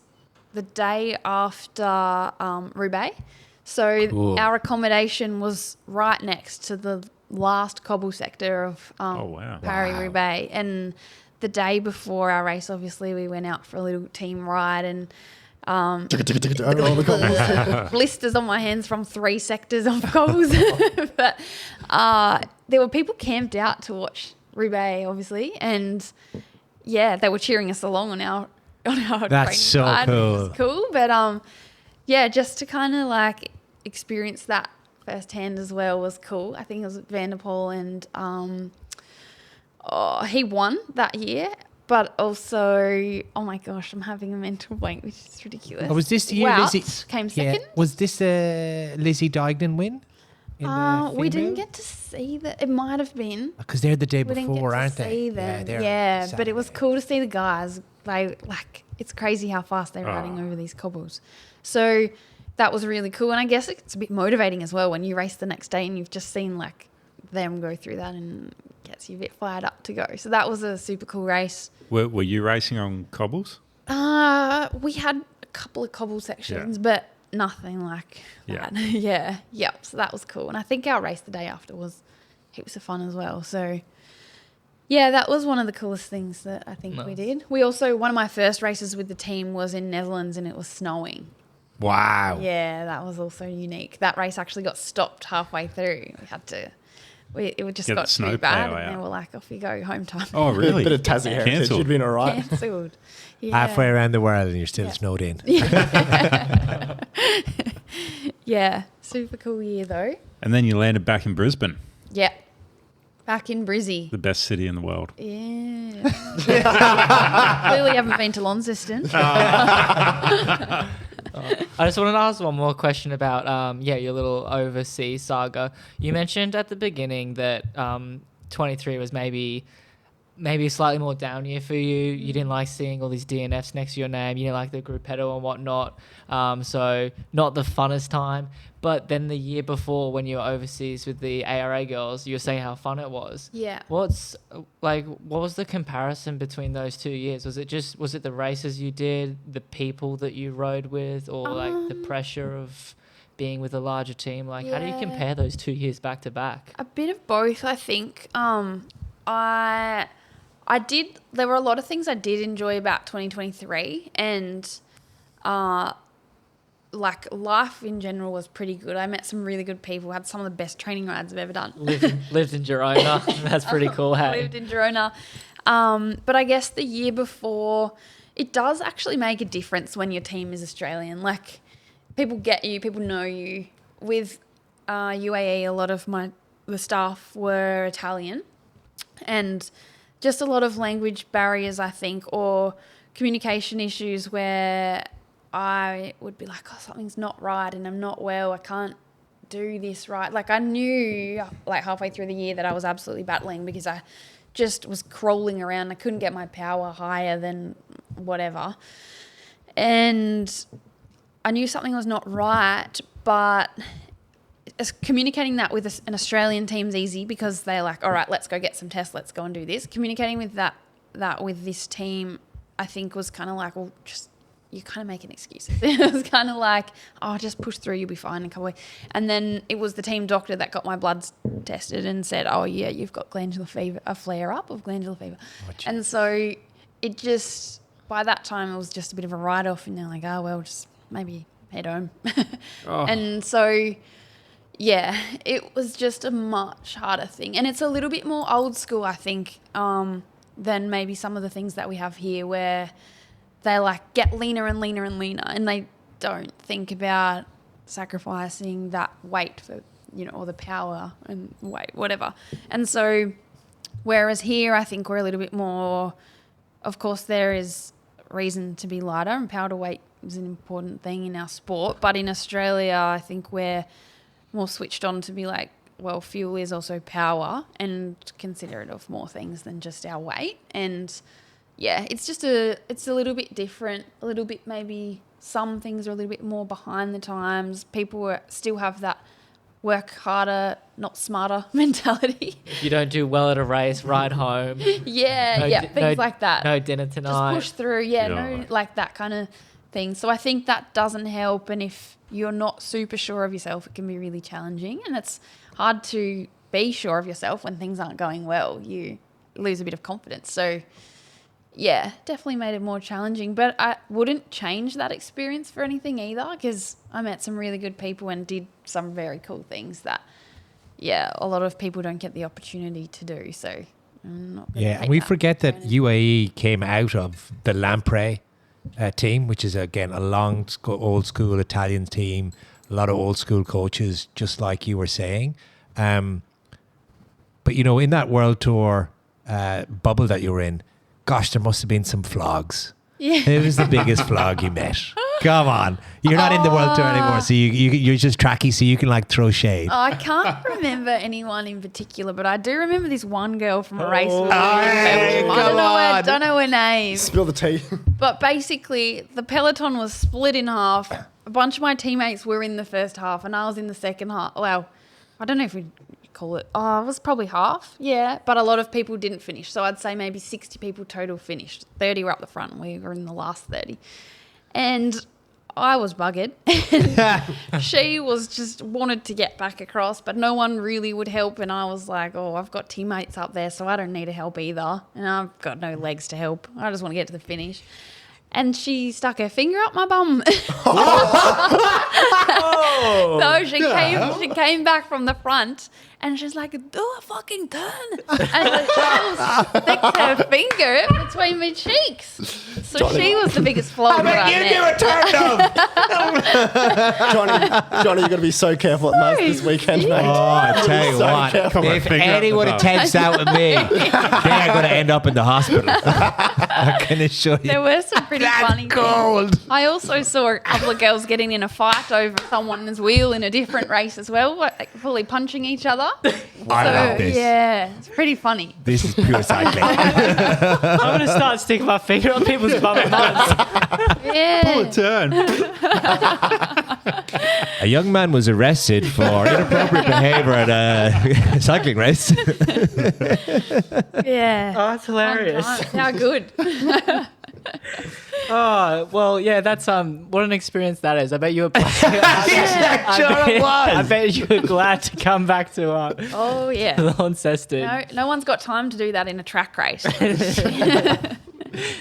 C: the day after Roubaix. So
E: Cool.
C: our accommodation was right next to the last cobble sector of Paris-Roubaix. And the day before our race, obviously, we went out for a little team ride, and blisters on my hands from 3 sectors of cobbles. But there were people camped out to watch Roubaix, obviously, and yeah, they were cheering us along on our
E: That's
C: training
E: so
C: ride, which was
E: cool.
C: cool. But yeah, just to kind of like experience that firsthand as well was cool. I think it was Vanderpool, and he won that year. But also, oh my gosh, I'm having a mental blank, which is ridiculous.
E: Oh, was this the year
C: Wout
E: Lizzie
C: came second?
E: Was this a Lizzie Deignan win?
C: We didn't get to see that. It might have been.
E: Because they're the day
C: We didn't
E: before,
C: get to
E: aren't they?
C: see them.
E: they're
C: Yeah, but it was
E: Saturday.
C: cool to see the guys. They it's crazy how fast they're riding over these cobbles. So that was really cool, and I guess it's a bit motivating as well when you race the next day and you've just seen like them go through that, and gets you a bit fired up to go. So that was a super cool race.
A: Were you racing on cobbles?
C: We had a couple of cobble sections, but nothing like that. Yeah. So that was cool. And I think our race the day after was heaps of fun as well. So yeah, that was one of the coolest things that I think we did. We also, one of my first races with the team was in Netherlands, and it was snowing.
E: Wow.
C: Yeah, that was also unique. That race actually got stopped halfway through. We had to, it just
A: Get the
C: got
A: snow
C: too bad,
A: plough
C: and
A: out.
C: they were like, off you go, home time.
A: Oh, really?
F: Bit of Tassie heritage.
A: Cancelled.
F: You'd been all right.
C: Cancelled. Yeah.
E: Halfway around the world and you're still snowed in.
C: Yeah, super cool year though.
A: And then you landed back in Brisbane,
C: Yeah. Back in Brizzy.
A: the best city in the world.
C: Yeah. Clearly haven't been to Launceston.
D: I just wanted to ask one more question about your little overseas saga. You mentioned at the beginning that 23 was maybe a slightly more down year for you. You didn't like seeing all these DNFs next to your name. You didn't like the gruppetto and whatnot. So not the funnest time. But then the year before, when you were overseas with the ARA girls, you were saying how fun it was.
C: Yeah.
D: What was the comparison between those 2 years? Was it the races you did, the people that you rode with, or like the pressure of being with a larger team? Like, how do you
C: Yeah.
D: compare those 2 years back to back?
C: A bit of both, I think. There were a lot of things I did enjoy about 2023, and like life in general was pretty good. I met some really good people, had some of the best training rides I've ever done.
D: Lived in Girona. That's pretty cool. Hey?
C: Lived in Girona. But I guess the year before, it does actually make a difference when your team is Australian. Like, people get you, people know you. With UAE, a lot of the staff were Italian, and just a lot of language barriers, I think, or communication issues where I would be like, oh, something's not right and I'm not well, I can't do this right. Like, I knew like halfway through the year that I was absolutely battling because I just was crawling around. I couldn't get my power higher than whatever. And I knew something was not right, but communicating that with an Australian team's easy because they're like, all right, let's go get some tests, let's go and do this. Communicating with that with this team, I think was kind of like, well, just, you're kind of making excuses. It was kind of like, oh, just push through, you'll be fine in a couple of weeks. And then it was the team doctor that got my bloods tested and said, oh yeah, you've got glandular fever, a flare up of glandular fever.
E: Oh,
C: and so it just, by that time, it was just a bit of a write-off, and they're like, oh, well, just maybe head home. And so, yeah, it was just a much harder thing. And it's a little bit more old school, I think, than maybe some of the things that we have here, where they like get leaner and leaner and leaner, and they don't think about sacrificing that weight for, or the power and weight, whatever. And so, whereas here, I think we're a little bit more, of course, there is reason to be lighter, and power to weight is an important thing in our sport. But in Australia, I think we're more switched on to be like, well, fuel is also power, and considerate of more things than just our weight. And yeah, it's a little bit different, a little bit, maybe some things are a little bit more behind the times. People still have that work harder, not smarter mentality.
D: If you don't do well at a race, ride home.
C: Things like that.
D: No dinner tonight.
C: Just push through, no, like that kind of thing. So I think that doesn't help, and if you're not super sure of yourself, it can be really challenging, and it's hard to be sure of yourself when things aren't going well. You lose a bit of confidence. So yeah, definitely made it more challenging, but I wouldn't change that experience for anything either, because I met some really good people and did some very cool things that, yeah, a lot of people don't get the opportunity to do. So it I'm not gonna
E: Yeah,
C: take
E: and we
C: that
E: forget
C: for
E: that
C: granted.
E: UAE came out of the Lamprey team, which is again a old school Italian team. A lot of old school coaches, just like you were saying. But in that world tour bubble that you were in, gosh, there must have been some flogs.
C: Yeah.
E: Who was the biggest flog you met? Come on, you're not in the world tour anymore, so you're just tracky, so you can like throw shade.
C: I can't remember anyone in particular, but I do remember this one girl from a race. With
E: hey,
C: I don't know her name.
F: Spill the tea.
C: But basically, the peloton was split in half. A bunch of my teammates were in the first half, and I was in the second half. Well, I don't know if we'd call it. Oh, it was probably half, yeah. But a lot of people didn't finish. So I'd say maybe 60 people total finished. 30 were up the front, and we were in the last 30. And I was buggered. She was just wanted to get back across, but no one really would help. And I was like, oh, I've got teammates up there, so I don't need to help either. And I've got no legs to help. I just want to get to the finish. And she stuck her finger up my bum. So she came back from the front and she's like, do a fucking turn. And she sticks her finger between my cheeks. So she was the biggest flog that I met.
F: Johnny, you got to be so careful at most this weekend, mate.
E: Oh, I tell you
F: So
E: what,
F: careful.
E: if
A: finger up the
E: anyone
A: bum.
E: attempts that with me, they're going to end up in the hospital. I can assure you.
C: There were some pretty funny
E: Cold.
C: things. I also saw a couple of girls getting in a fight over someone's wheel in a different race as well, like fully punching each other.
E: I love this.
C: Yeah, it's pretty funny.
E: This is pure cycling.
D: I'm going to start sticking my finger on people's bum at once.
C: Yeah.
A: Turn.
E: A young man was arrested for inappropriate behaviour at a cycling race.
C: Yeah.
D: Oh, that's hilarious.
C: How good.
D: Oh, well, yeah, that's what an experience that is. I bet you were I bet you were glad to come back to
C: Oh, yeah.
D: Launceston.
C: No one's got time to do that in a track race.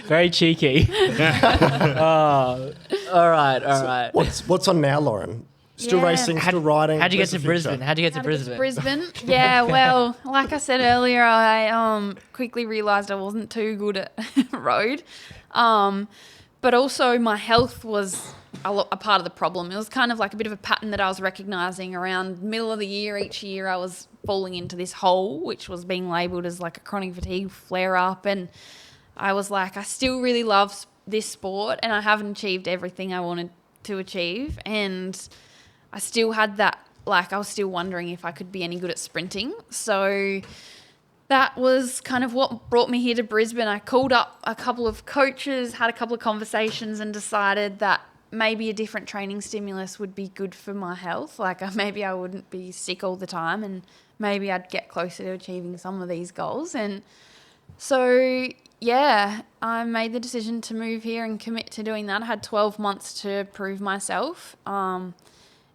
D: Very cheeky. Oh, all right.
F: What's on now, Lauren? Still
C: Yeah.
F: racing, still riding.
D: How'd you
F: Where's
D: get to
F: the future?
D: Brisbane? How'd you get to
C: How to get to
D: Brisbane?
C: Brisbane? Yeah, well, like I said earlier, I quickly realised I wasn't too good at road. But also my health was a part of the problem. It was kind of like a bit of a pattern that I was recognising around middle of the year. Each year I was falling into this hole, which was being labelled as like a chronic fatigue flare-up. And I was like, I still really love this sport and I haven't achieved everything I wanted to achieve. And I still had that, like I was still wondering if I could be any good at sprinting. So that was kind of what brought me here to Brisbane. I called up a couple of coaches, had a couple of conversations and decided that maybe a different training stimulus would be good for my health. Like maybe I wouldn't be sick all the time and maybe I'd get closer to achieving some of these goals. And so, yeah, I made the decision to move here and commit to doing that. I had 12 months to prove myself. And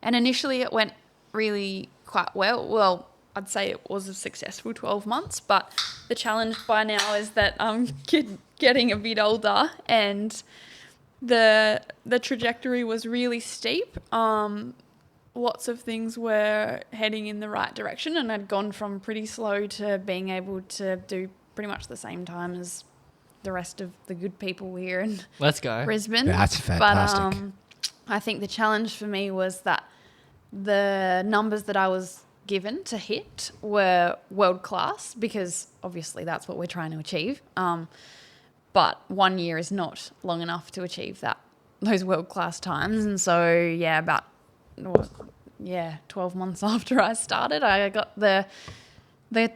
C: initially it went really quite well. Well, I'd say it was a successful 12 months, but the challenge by now is that I'm getting a bit older and the trajectory was really steep. Lots of things were heading in the right direction and I'd gone from pretty slow to being able to do pretty much the same time as the rest of the good people here in
D: Let's go.
C: Brisbane.
E: That's fantastic.
C: But I think the challenge for me was that the numbers that I was given to hit were world class because obviously that's what we're trying to achieve. But 1 year is not long enough to achieve those world class times. And so, 12 months after I started, I got the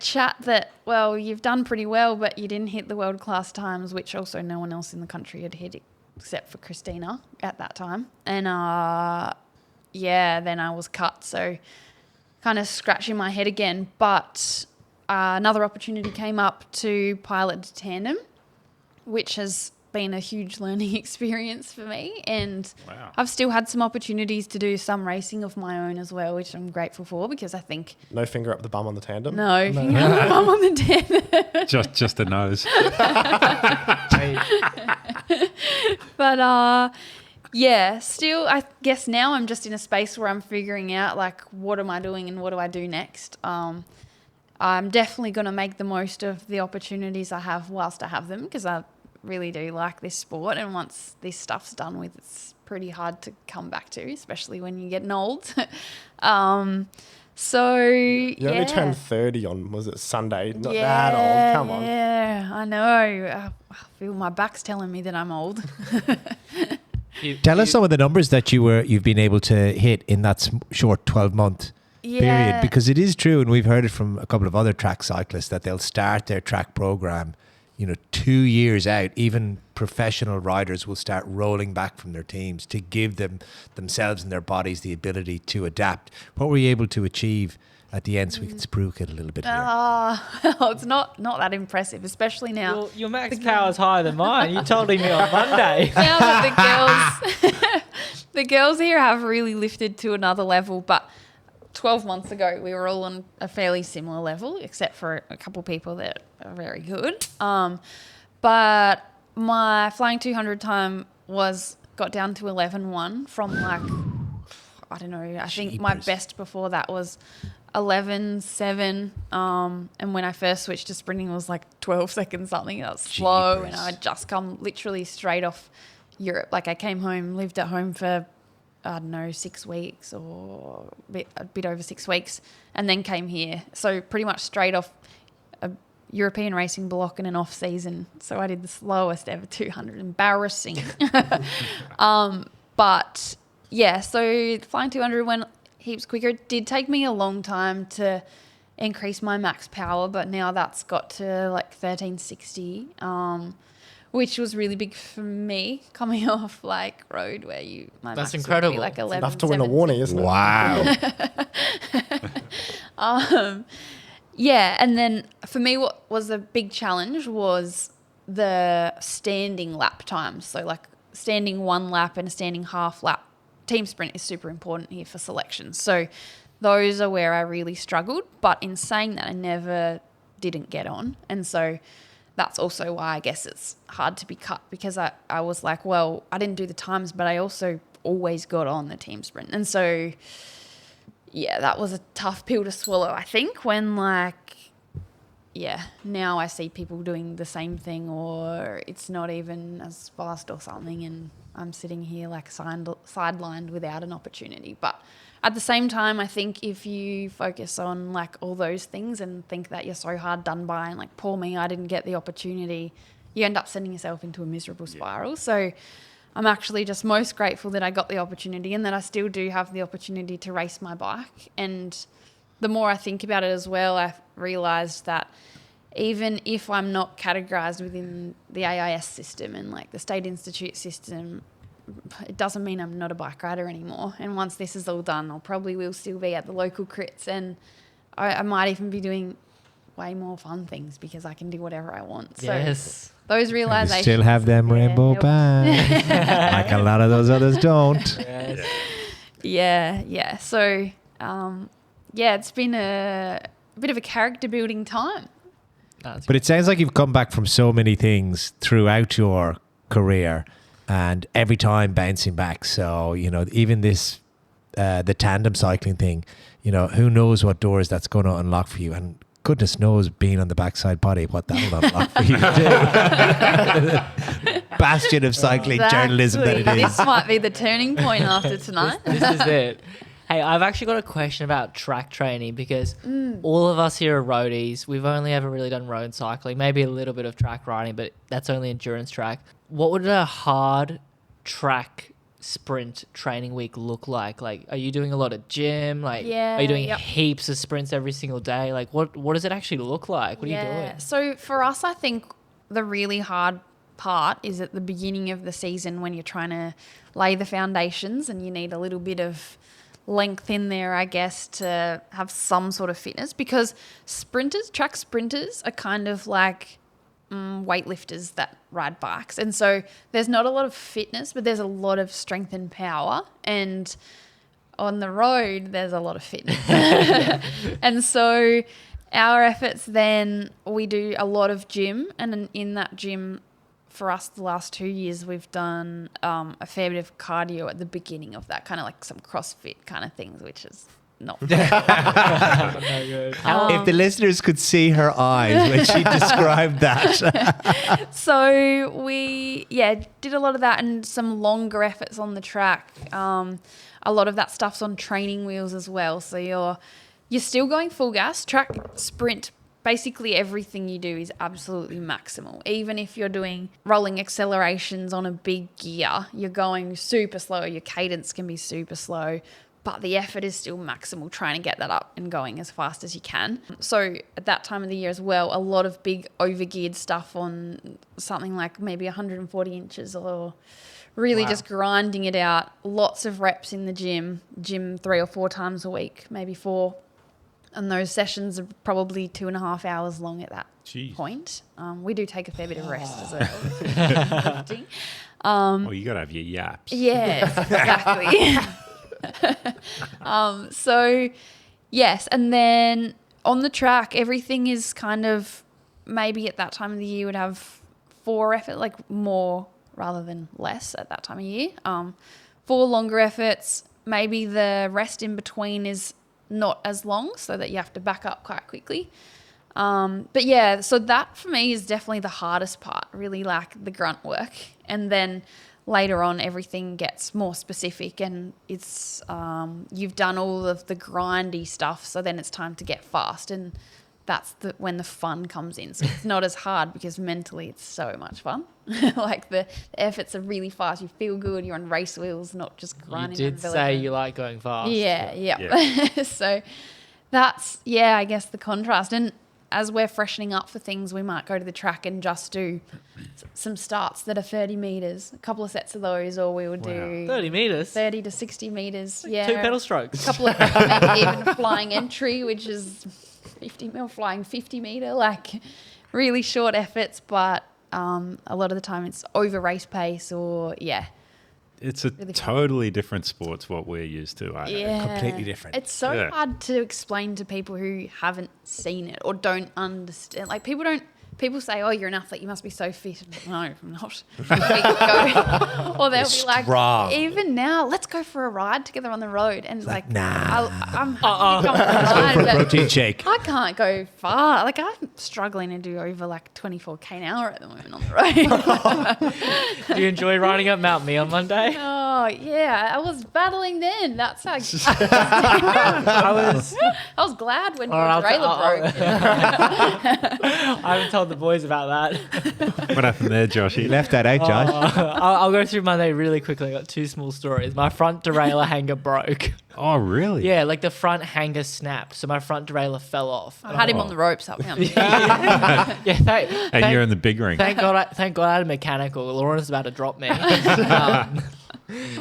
C: chat that, well, you've done pretty well, but you didn't hit the world class times, which also no one else in the country had hit except for Christina at that time. And then I was cut. So kind of scratching my head again. But another opportunity came up to pilot to tandem, which has been a huge learning experience for me. And
A: Wow.
C: I've still had some opportunities to do some racing of my own as well, which I'm grateful for because I think
F: No finger up the bum on the tandem.
C: no. Finger on the bum on the tandem.
A: Just a nose.
C: But still, I guess now I'm just in a space where I'm figuring out like what am I doing and what do I do next. I'm definitely going to make the most of the opportunities I have whilst I have them, because I really do like this sport. And once this stuff's done with, it's pretty hard to come back to, especially when you're getting old. So,
F: You only turned 30 on, was it Sunday? Not that old. Come on.
C: Yeah, I know. I feel my back's telling me that I'm old.
E: Tell us some of the numbers that you've been able to hit in that short 12-month period, because it is true, and we've heard it from a couple of other track cyclists, that they'll start their track program 2 years out. Even professional riders will start rolling back from their teams to give themselves and their bodies the ability to adapt. What were you able to achieve at the end, so we can spruik it a little bit here?
C: Well, it's not that impressive, especially now.
D: Your max power is higher than mine. You told me on Monday.
C: Now that the girls here have really lifted to another level, but 12 months ago, we were all on a fairly similar level, except for a couple people that are very good. But my flying 200 time got down to 11.1 from I don't know, I think my best before that was 11.7. And when I first switched to sprinting, it was 12 seconds something. That was slow. And I'd just come literally straight off Europe. I came home, lived at home for, I don't know, 6 weeks or a bit over 6 weeks, and then came here. So pretty much straight off a European racing block in an off season. So I did the slowest ever 200, embarrassing. But yeah, so flying 200 went heaps quicker. It did take me a long time to increase my max power, but now that's got to 1360. Which was really big for me, coming off road where my
D: That's
C: max
D: incredible.
C: would be 11.
F: Enough to win a Warnie, isn't it?
E: Wow.
C: Yeah, and then for me, what was a big challenge was the standing lap times. So standing 1 lap and a standing half lap. Team sprint is super important here for selection. So those are where I really struggled. But in saying that, I didn't get on, and so that's also why I guess it's hard to be cut, because I was well, I didn't do the times, but I also always got on the team sprint. And so, yeah, that was a tough pill to swallow, I think, when now I see people doing the same thing, or it's not even as fast or something, and I'm sitting here sidelined without an opportunity. But at the same time, I think if you focus on all those things and think that you're so hard done by, and poor me, I didn't get the opportunity, you end up sending yourself into a miserable spiral. Yeah. So I'm actually just most grateful that I got the opportunity, and that I still do have the opportunity to race my bike. And the more I think about it as well, I've realised that even if I'm not categorised within the AIS system and the State Institute system, it doesn't mean I'm not a bike rider anymore. And once this is all done, I'll probably will still be at the local crits, and I might even be doing way more fun things because I can do whatever I want.
D: Yes.
C: So those realizations.
E: You still have them rainbow bands. Like a lot of those others don't.
C: Yes. Yeah. So, it's been a bit of a character building time.
E: But it sounds like you've come back from so many things throughout your career, and every time bouncing back. So, even this, the tandem cycling thing, who knows what doors that's going to unlock for you. And goodness knows, being on the Backside Poddy, what that'll unlock for you too. Bastion of cycling journalism that it is.
C: This might be the turning point after tonight.
D: This is it. Hey, I've actually got a question about track training, because all of us here are roadies. We've only ever really done road cycling, maybe a little bit of track riding, but that's only endurance track. What would a hard track sprint training week look like? Are you doing a lot of gym? Are you doing heaps of sprints every single day? What does it actually look like? What are you doing?
C: So for us, I think the really hard part is at the beginning of the season, when you're trying to lay the foundations and you need a little bit of length in there, I guess, to have some sort of fitness, because track sprinters are kind of like weightlifters that ride bikes. And so there's not a lot of fitness, but there's a lot of strength and power. And on the road, there's a lot of fitness. And so our efforts then, we do a lot of gym. And in that gym, for us, the last 2 years, we've done a fair bit of cardio at the beginning of that, kind of like some CrossFit kind of things, which is not.
D: No good.
E: If the listeners could see her eyes when she described that.
C: So we, did a lot of that and some longer efforts on the track. A lot of that stuff's on training wheels as well. So you're still going full gas. Track, sprint, basically everything you do is absolutely maximal. Even if you're doing rolling accelerations on a big gear, you're going super slow. Your cadence can be super slow, but the effort is still maximal, trying to get that up and going as fast as you can. So at that time of the year as well, a lot of big overgeared stuff on something like maybe 140 inches or really just grinding it out. Lots of reps in the gym 3 or 4 times a week, maybe 4. And those sessions are probably 2.5 hours long at that point. We do take a fair bit of rest as well.
A: Well, you got to have your yaps.
C: Yeah, exactly. So, yes. And then on the track, everything is kind of maybe at that time of the year would have 4 effort, like more rather than less at that time of year. 4 longer efforts. Maybe the rest in between is not as long so that you have to back up quite quickly. But yeah, so that for me is definitely the hardest part, really like the grunt work. And then later on, everything gets more specific and it's you've done all of the grindy stuff. So then it's time to get fast. And that's when the fun comes in. So it's not as hard because mentally it's so much fun. Like the efforts are really fast. You feel good. You're on race wheels, not just grinding.
D: You did say you like going fast.
C: Yeah. So that's, I guess the contrast. And as we're freshening up for things, we might go to the track and just do some starts that are 30 metres, a couple of sets of those, or we would do
D: 30 metres?
C: 30 to 60 metres.
D: Like 2 pedal strokes.
C: A couple of maybe even flying entry, which is 50 mil, flying 50 metre, like really short efforts, but a lot of the time it's over race pace or,
A: It's a really totally different sport to what we're used to.
E: Completely different.
C: It's so hard to explain to people who haven't seen it or don't understand. Like people say, "Oh, you're an athlete. You must be so fit." No, I'm not. Or they'll be like, "Even now, let's go for a ride together on the road." And it's like,
E: nah.
C: Let's
E: go for a protein shake.
C: I can't go far. Like I'm struggling to do over like 24k an hour at the moment on the road.
D: Do you enjoy riding up Mount Me on Monday?
C: Oh yeah, I was battling then. That's how
D: I
C: was glad when the trailer broke.
D: I haven't told the boys about that.
A: What happened there, Joshy?
E: You left that out, Josh.
D: I'll go through Monday really quickly. I got 2 small stories. My front derailleur hanger broke.
A: Oh, really?
D: Yeah, like the front hanger snapped, so my front derailleur fell off.
C: I had him on the ropes up.
A: And you're in the big ring.
D: Thank God I had a mechanical. Lauren's about to drop me.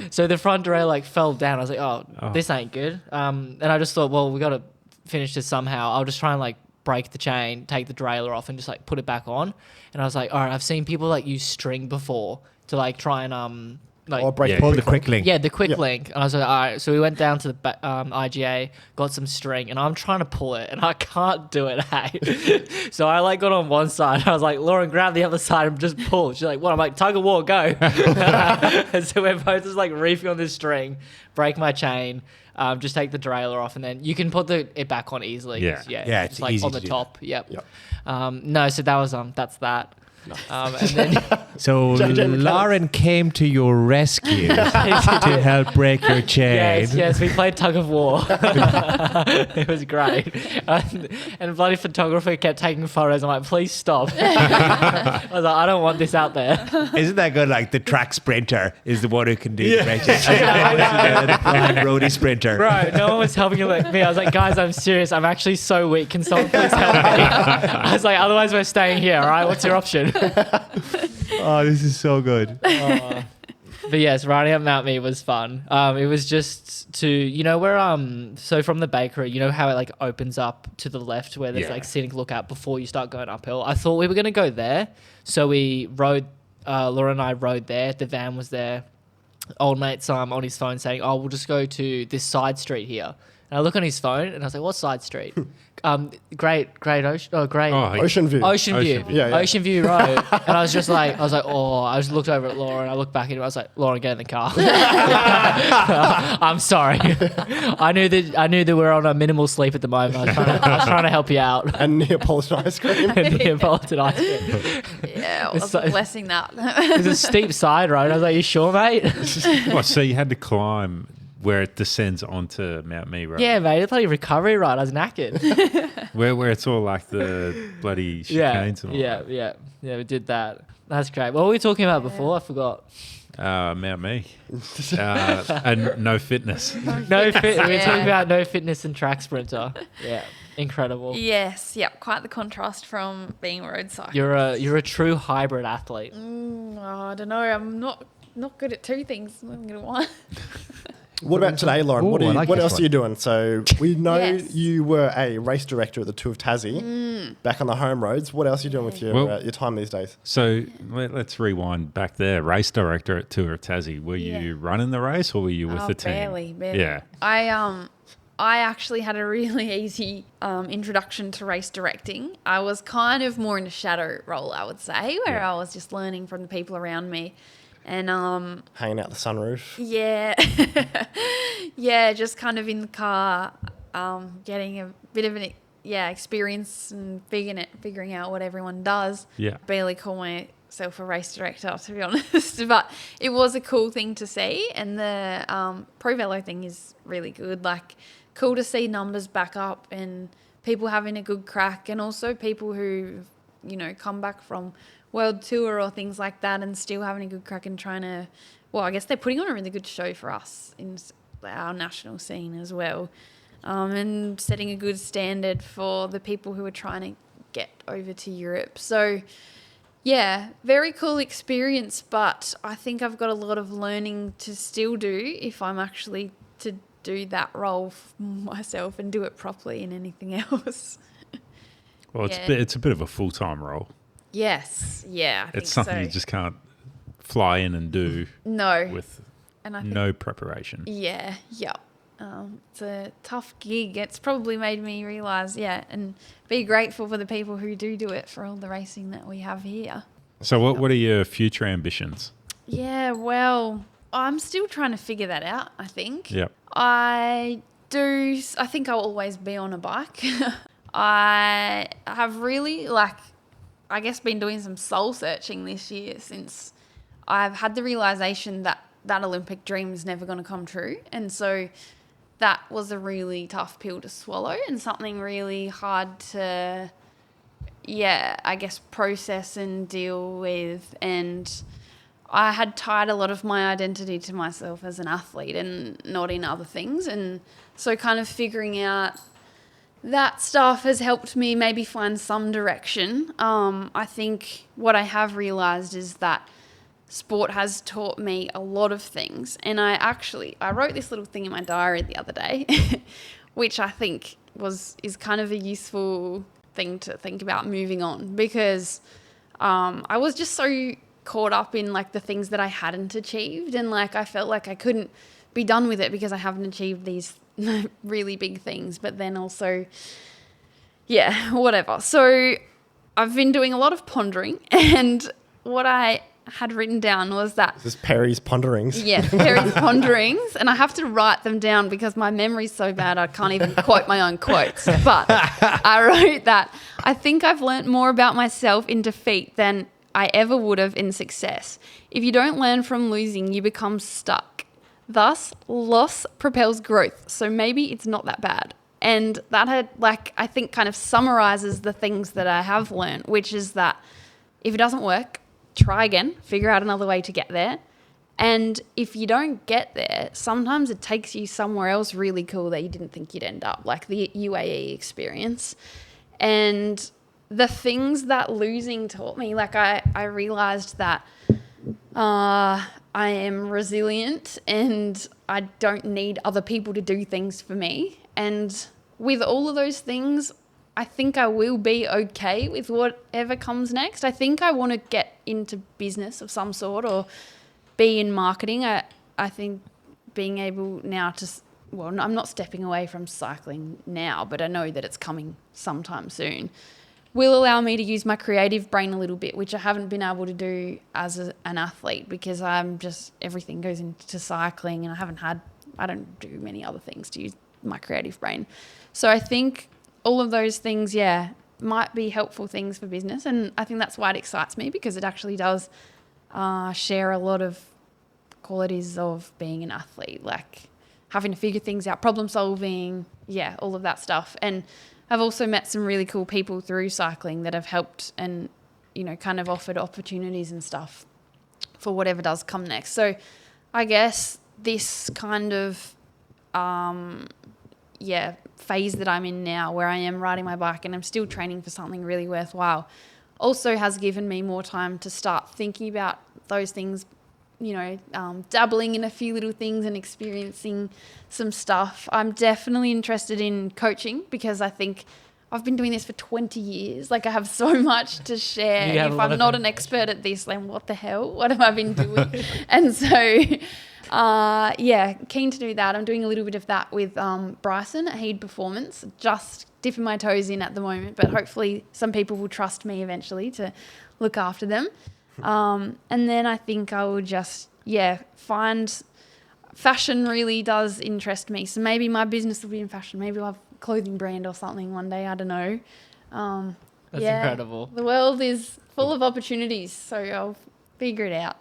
D: So the front derailleur fell down. I was like, oh, this ain't good. And I just thought, well, we got to finish this somehow. I'll just try and break the chain, take the derailleur off and just put it back on. And I was like, all right, I've seen people use string before to try and
E: pull the quick link.
D: Yeah, the quick link. And I was like, all right. So we went down to the IGA, got some string, and I'm trying to pull it, and I can't do it. Hey, so I got on one side. I was like, Lauren, grab the other side and just pull. She's like, what? I'm like, tug of war, go. And so we're both just reefing on this string, break my chain. Just take the derailleur off, and then you can put it back on easily.
A: Yeah,
D: it's
E: easy
D: on
E: to
D: the
E: do
D: top. Yep. No, so that was that's that.
E: Nice.
D: And then
E: so Lauren came to your rescue to help break your chain.
D: Yes, we played tug of war. It was great. And bloody photographer kept taking photos. I'm like, please stop. I was like, I don't want this out there.
E: Isn't that good? The track sprinter is the one who can do the break your chain. The roadie sprinter.
D: Bro, no one was helping me. I was like, guys, I'm serious. I'm actually so weak. Can someone please help me? I was like, otherwise we're staying here. All right, what's your option?
E: Oh, this is so good.
D: But yes, riding up Mount Me was fun. It was just to, where, so from the bakery, how it opens up to the left where there's scenic lookout before you start going uphill. I thought we were going to go there. So we rode, Laura and I rode there. The van was there. Old mate's on his phone saying, oh, we'll just go to this side street here. And I look on his phone and I was like, what side street? Great Ocean. Oh, great.
F: Ocean View.
D: Ocean View.
A: Ocean View.
F: Yeah.
D: Ocean View Road. And I was just like, I just looked over at Laura and I looked back at him. I was like, Laura, get in the car. I'm sorry. I knew that we were on a minimal sleep at the moment. I was trying to help you out.
F: And Neapolitan ice cream.
D: And Neapolitan ice cream.
C: Yeah, I
D: It's
C: was
D: so-
C: blessing that.
D: It's a steep side road. I was like, you sure, mate?
A: Oh, so you had to climb where it descends onto Mount Me Road.
D: Yeah, mate. It's bloody recovery ride. I was knackered.
A: Where it's all like the bloody chicanes and all that.
D: Yeah, we did that. That's great. What were we talking about before? I forgot.
A: Mount Me. And no fitness.
D: No fit. We were
C: Yeah.
D: talking about no fitness and track sprinter. Yeah, incredible.
C: Yes, yep, quite the contrast from being a road cyclist.
D: You're a true hybrid athlete.
C: Oh, I don't know. I'm not good at two things. I'm gonna one.
F: What about today, Lauren?
E: Ooh,
F: What
E: I like
F: what
E: this
F: else
E: one.
F: are you doing? So we know
C: Yes.
F: you were a race director at the Tour of Tassie, back on the home roads. What else are you doing with
A: Well-
F: your time these days?
A: So let's rewind back there. Race director at Tour of Tassie. Were you running the race or were you with the team?
C: Barely.
A: Yeah.
C: I actually had a really easy introduction to race directing. I was kind of more in a shadow role, I would say, where I was just learning from the people around me. And
F: Hanging out the sunroof.
C: yeah, yeah, just kind of in the car, getting a bit of an experience and figuring out what everyone does.
A: Yeah.
C: Barely call myself a race director, to be honest, but it was a cool thing to see. And the Pro Velo thing is really good. Like, cool to see numbers back up and people having a good crack, and also people who, come back from World Tour or things like that and still having a good crack and trying to, well, I guess they're putting on a really good show for us in our national scene as well, and setting a good standard for the people who are trying to get over to Europe. So, yeah, very cool experience, but I think I've got a lot of learning to still do if I'm actually to do that role myself and do it properly in anything else.
A: Well,
C: Yeah.
A: it's a bit of a full-time role.
C: Yes, yeah, I think
A: It's something
C: so.
A: you just can't fly in and do
C: No,
A: with
C: and I think
A: no preparation.
C: yeah. It's a tough gig. It's probably made me realise, and be grateful for the people who do it for all the racing that we have here.
A: So what are your future ambitions?
C: Yeah, well, I'm still trying to figure that out, I think.
A: Yep.
C: I think I'll always be on a bike. I have really, I guess, been doing some soul searching this year since I've had the realisation that Olympic dream is never going to come true. And so that was a really tough pill to swallow and something really hard to, I guess, process and deal with. And I had tied a lot of my identity to myself as an athlete and not in other things. And so kind of figuring out that stuff has helped me maybe find some direction. I think what I have realised is that sport has taught me a lot of things. And I wrote this little thing in my diary the other day, which I think is kind of a useful thing to think about moving on, because I was just so caught up in the things that I hadn't achieved, and I felt like I couldn't be done with it because I haven't achieved these really big things, but then also whatever. So I've been doing a lot of pondering, and what I had written down was that
F: This is Perry's ponderings.
C: Perry's ponderings, and I have to write them down because my memory's so bad I can't even quote my own quotes. But I wrote that I think I've learnt more about myself in defeat than I ever would have in success. If you don't learn from losing, you become stuck. Thus, loss propels growth. So maybe it's not that bad. And that had, I think kind of summarizes the things that I have learnt, which is that if it doesn't work, try again, figure out another way to get there. And if you don't get there, sometimes it takes you somewhere else really cool that you didn't think you'd end up, like the UAE experience. And the things that losing taught me, I realized that I am resilient and I don't need other people to do things for me. And with all of those things, I think I will be okay with whatever comes next. I think I want to get into business of some sort or be in marketing. I think being able now to well, I'm not stepping away from cycling now, but I know that it's coming sometime soon, will allow me to use my creative brain a little bit, which I haven't been able to do as an athlete because everything goes into cycling and I don't do many other things to use my creative brain. So I think all of those things, might be helpful things for business. And I think that's why it excites me, because it actually does share a lot of qualities of being an athlete, like having to figure things out, problem solving, all of that stuff. And I've also met some really cool people through cycling that have helped and, kind of offered opportunities and stuff for whatever does come next. So I guess this kind of, phase that I'm in now, where I am riding my bike and I'm still training for something really worthwhile, also has given me more time to start thinking about those things, dabbling in a few little things and experiencing some stuff. I'm definitely interested in coaching because I think I've been doing this for 20 years. Like, I have so much to share. If I'm not an expert at this, then what the hell? What have I been doing? And so, keen to do that. I'm doing a little bit of that with Bryson at Heed Performance, just dipping my toes in at the moment, but hopefully some people will trust me eventually to look after them. And then I think I will just, find fashion really does interest me. So maybe my business will be in fashion. Maybe I'll have a clothing brand or something one day. I don't know.
D: That's incredible.
C: The world is full of opportunities, so I'll figure it out.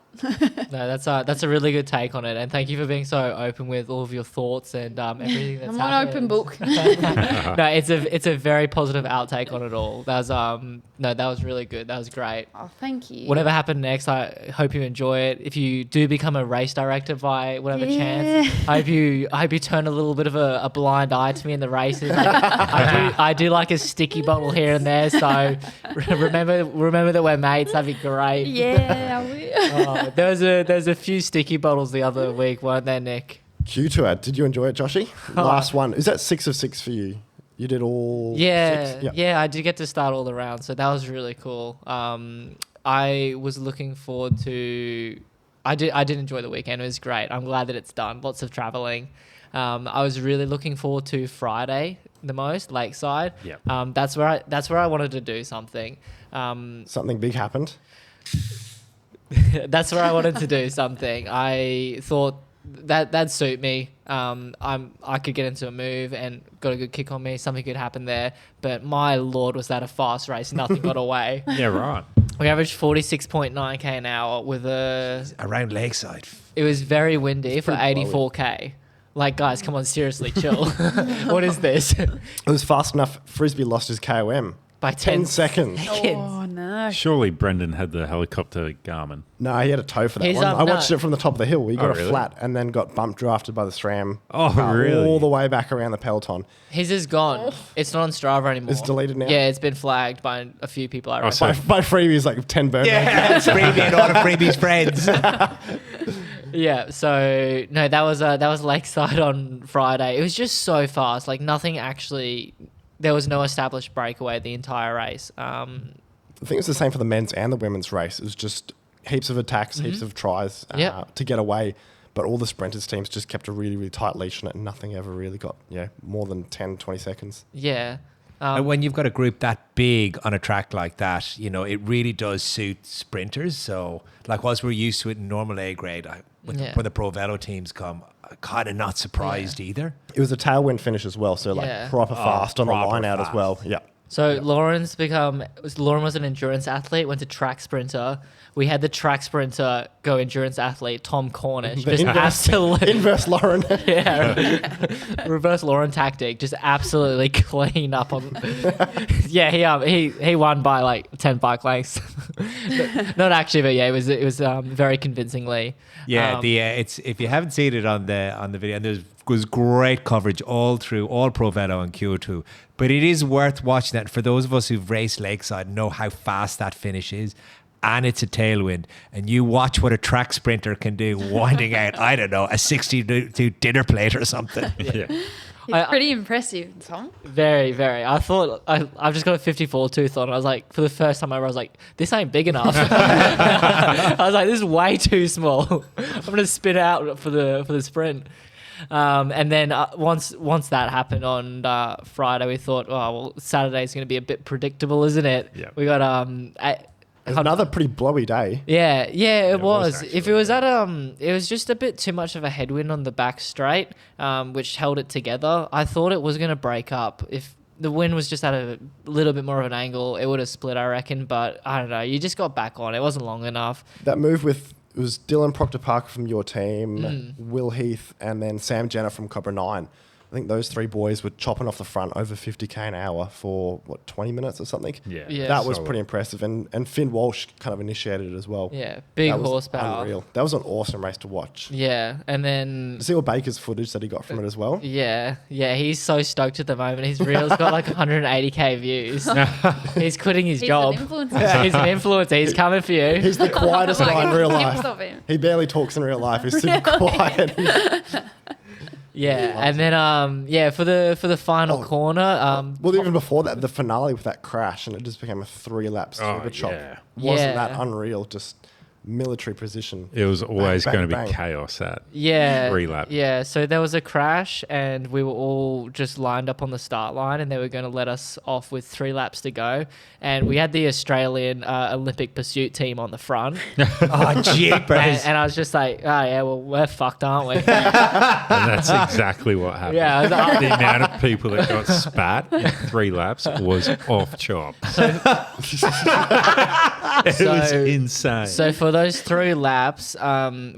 D: No, that's a really good take on it, and thank you for being so open with all of your thoughts and everything that's
C: I'm
D: happened.
C: an open book.
D: No, it's a very positive outtake on it all. That was really good. That was great.
C: Oh, thank you.
D: Whatever happened next, I hope you enjoy it. If you do become a race director by whatever chance, I hope you turn a little bit of a blind eye to me in the races. I do like a sticky bottle here and there, so remember that we're mates. That'd be great.
C: Yeah, I will.
D: There's a few sticky bottles the other week, weren't there, Nick?
F: Q2 did you enjoy it, Joshy? Last one. Is that 6 of 6 for you? You did all 6?
D: Yeah, I did get to start all the rounds, so that was really cool. I was looking forward to... I did enjoy the weekend. It was great. I'm glad that it's done. Lots of travelling. I was really looking forward to Friday the most, Lakeside.
A: Yep.
D: That's where I wanted to do something.
F: Something big happened?
D: That's where I wanted to do something. I thought that'd suit me. I could get into a move and got a good kick on me. Something could happen there. But my lord, was that a fast race. Nothing got away.
A: Yeah, right.
D: We averaged 46.9k an hour with
E: around Lakeside.
D: It was very windy for 84k. Like, guys, come on, seriously, chill. What is this?
F: It was fast enough. Frisbee lost his KOM.
D: By
F: 10 seconds.
C: Oh, no.
A: Surely Brendan had the helicopter Garmin.
F: No, he had a tow for that
D: He's
F: one.
D: up-
F: I
D: no.
F: watched it from the top of the hill. He got a
A: really?
F: flat and then got bump drafted by the SRAM.
A: Oh, really?
F: All the way back around the peloton.
D: His is gone. It's not on Strava anymore.
F: It's deleted now?
D: Yeah, it's been flagged by a few people, I reckon.
A: so-
F: By freebies, like 10 burn.
E: Yeah, Freebie and all the Freebie's friends.
D: Yeah, so no, that was Lakeside on Friday. It was just so fast. Like, nothing actually... There was no established breakaway the entire race.
F: I think it's the same for the men's and the women's race. It was just heaps of attacks, heaps of tries to get away. But all the sprinters teams just kept a really, really tight leash on it and nothing ever really got more than 10, 20 seconds.
D: Yeah.
E: And when you've got a group that big on a track like that, it really does suit sprinters. So, like, whilst we're used to it in normal A grade, when the Pro Velo teams come, I'm kind of not surprised either.
F: It was a tailwind finish as well, so proper fast on the
E: proper
F: line out as
E: fast.
F: well. Yeah.
D: So Lauren was an endurance athlete, went to track sprinter. We had the track sprinter go endurance athlete, Tom Cornish.
F: The
D: Just
F: inverse-
D: absolutely...
F: Inverse Lauren.
D: Reverse Lauren tactic, just absolutely clean up on. He won by like 10 bike lengths. Not actually, but it was very convincingly.
E: Yeah, it's if you haven't seen it on the video, and there was great coverage all through all Pro Velo and Q2, but it is worth watching that for those of us who've raced Lakeside know how fast that finish is. And it's a tailwind, and you watch what a track sprinter can do winding out, I don't know, a 62 dinner plate or something.
A: Yeah.
C: It's pretty impressive, Tom.
D: Very, very. I thought I've just got a 54 tooth on. I was like, for the first time ever, I was like, this ain't big enough. I was like, this is way too small. I'm gonna spit out for the sprint. And then once that happened on Friday, we thought, oh, well, Saturday's going to be a bit predictable, isn't it?
A: Yeah.
D: We got
F: It was another pretty blowy day.
D: Yeah, it was.
A: actually,
D: If it was it was just a bit too much of a headwind on the back straight, which held it together. I thought it was going to break up. If the wind was just at a little bit more of an angle, it would have split, I reckon. But I don't know. You just got back on. It wasn't long enough.
F: That move it was Dylan Proctor-Parker from your team, Will Heath, and then Sam Jenner from Cobra 9. I think those three boys were chopping off the front over 50k an hour for 20 minutes or something.
D: Yeah.
F: That was
A: Solid.
F: pretty impressive, and Finn Walsh kind of initiated it as well.
D: Yeah, big
F: That was
D: horsepower.
F: unreal. That was an awesome race to watch.
D: Yeah, and then
F: See all Baker's footage that he got from it as well.
D: yeah, he's so stoked at the moment. His reel's got like 180k views. He's quitting his
C: He's
D: job.
C: an influencer.
D: He's an influencer. He's coming for you.
F: He's the quietest
C: Like,
F: guy in real
C: keep
F: life.
C: off him.
F: He barely talks in real life. He's super quiet.
D: Yeah, and then for the final corner,
F: Well, even before that, the finale with that crash, and it just became a 3-lap super chop.
A: yeah.
F: Wasn't
D: Yeah.
F: that unreal? Just military precision.
A: It was always
F: bang,
A: going to be
F: bang.
A: chaos at
D: yeah,
A: 3 lap.
D: yeah. So there was a crash, and we were all just lined up on the start line, and they were going to let us off with 3 laps to go, and we had the Australian Olympic pursuit team on the front,
E: Oh, jeepers.
D: and I was just like, oh yeah, well we're fucked, aren't we?
A: And that's exactly what happened.
D: Yeah, I was like,
A: The amount of people that got spat in 3 laps was off chop. It was insane.
D: So for those 3 laps,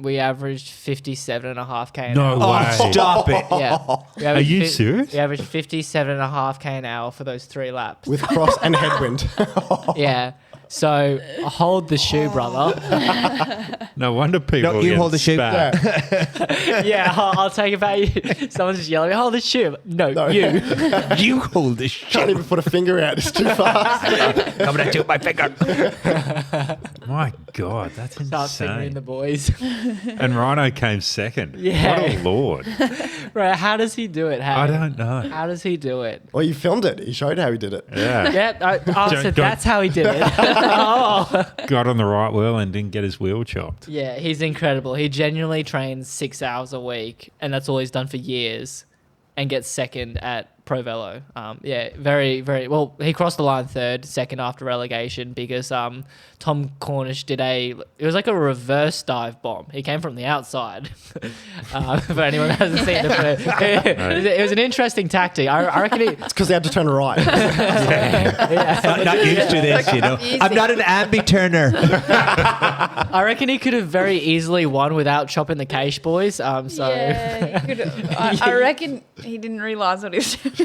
D: we averaged 57.5k an
A: no
D: hour.
A: way.
E: Oh, stop it.
D: Yeah. We
A: Are
D: averaged
A: you serious?
D: We averaged 57.5k an hour for those 3 laps.
F: With cross and headwind.
D: Yeah. So hold the shoe, brother.
A: No wonder people
E: No, you
A: get
E: hold the shoe.
A: spat.
D: Yeah, I'll take it back. Someone's just yelling, hold the shoe. No, you.
E: You hold the
F: Can't
E: shit.
F: even put a finger out. It's too fast.
E: Coming at you with my finger.
A: My God, that's
D: Start fingering
A: insane.
D: the boys.
A: And Rhino came second.
D: Yeah.
A: What a lord.
D: Right, how does he do it?
A: I don't know.
D: How does he do it?
F: Well, you filmed it. He showed how he did it.
A: Yeah.
D: Yeah, so
A: Don't-
D: that's how he did it. Oh.
A: Got on the right wheel and didn't get his wheel chopped.
D: Yeah, he's incredible. He genuinely trains 6 hours a week, and that's all he's done for years, and gets second at Pro Velo. Yeah, very, very well. He crossed the line second after relegation, because Tom Cornish did it was like a reverse dive bomb. He came from the outside. For anyone that hasn't seen it, was an interesting tactic. I reckon he.
F: It's because they had to turn right.
E: I'm not used to this, you know. I'm not an ambi-turner.
D: I reckon he could have very easily won without chopping the cache, boys. So
C: Yeah, he could've- I reckon he didn't realise what he was doing.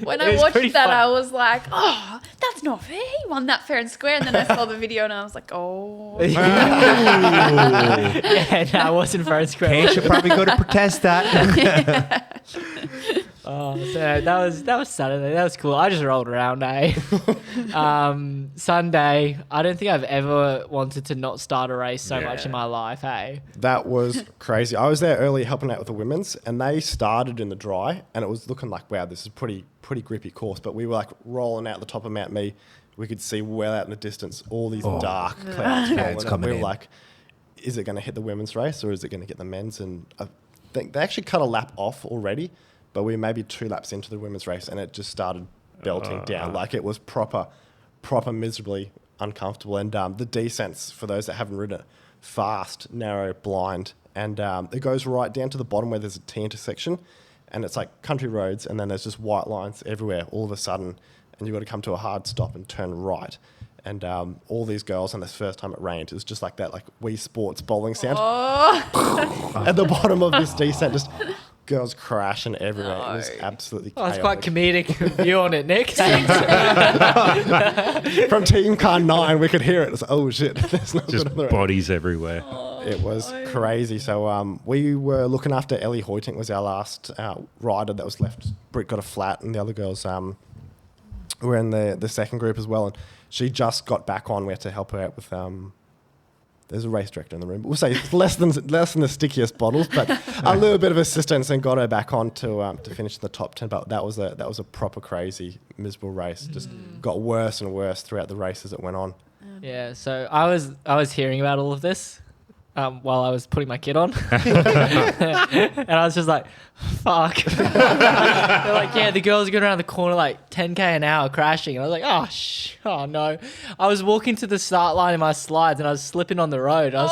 C: When I
D: was
C: watched
D: pretty
C: that,
D: fun.
C: I was like, oh, that's not fair. He won that fair and square. And then I saw the video and I was like, oh.
D: yeah, no, I wasn't very square.
E: Kate should probably go to protest that.
D: So that was Saturday. That was cool. I just rolled around, eh? Sunday, I don't think I've ever wanted to not start a race so much in my life, hey?
F: That was crazy. I was there early helping out with the women's, and they started in the dry, and it was looking like, wow, this is pretty grippy course. But we were like rolling out the top of Mount Mee. We could see well out in the distance all these dark clouds rolling.
E: it's
F: And
E: coming
F: we were
E: in.
F: like, is it going to hit the women's race or is it going to get the men's? And I think they actually cut a lap off already, but we were maybe 2 laps into the women's race, and it just started belting down. Like it was proper miserably uncomfortable. And the descents, for those that haven't ridden it, fast, narrow, blind. And it goes right down to the bottom where there's a T intersection, and it's like country roads, and then there's just white lines everywhere all of a sudden, and you've got to come to a hard stop and turn right. And all these girls, on this first time it rained, it was just like that, like Wii Sports bowling sound. At the bottom of this descent, just girls crashing everywhere. It was absolutely
D: Oh,
F: chaotic.
D: it's quite comedic view on it, Nick.
F: From Team Car 9, we could hear it. It's like, oh shit, there's not
A: Just
F: good on the road.
A: bodies everywhere.
F: It was crazy. So we were looking after Ellie Hoytink, was our last rider that was left. Britt got a flat, and the other girls were in the second group as well. And she just got back on. We had to help her out with. There's a race director in the room. We'll say it's less than the stickiest bottles, but a little bit of assistance, and got her back on to finish in the top 10. But that was a proper crazy, miserable race. Just got worse and worse throughout the race as it went on.
D: Yeah, so I was hearing about all of this. while I was putting my kit on. And I was just like, fuck. They're like, yeah, the girls are going around the corner like 10k an hour crashing. And I was like, oh no. I was walking to the start line in my slides and I was slipping on the road. I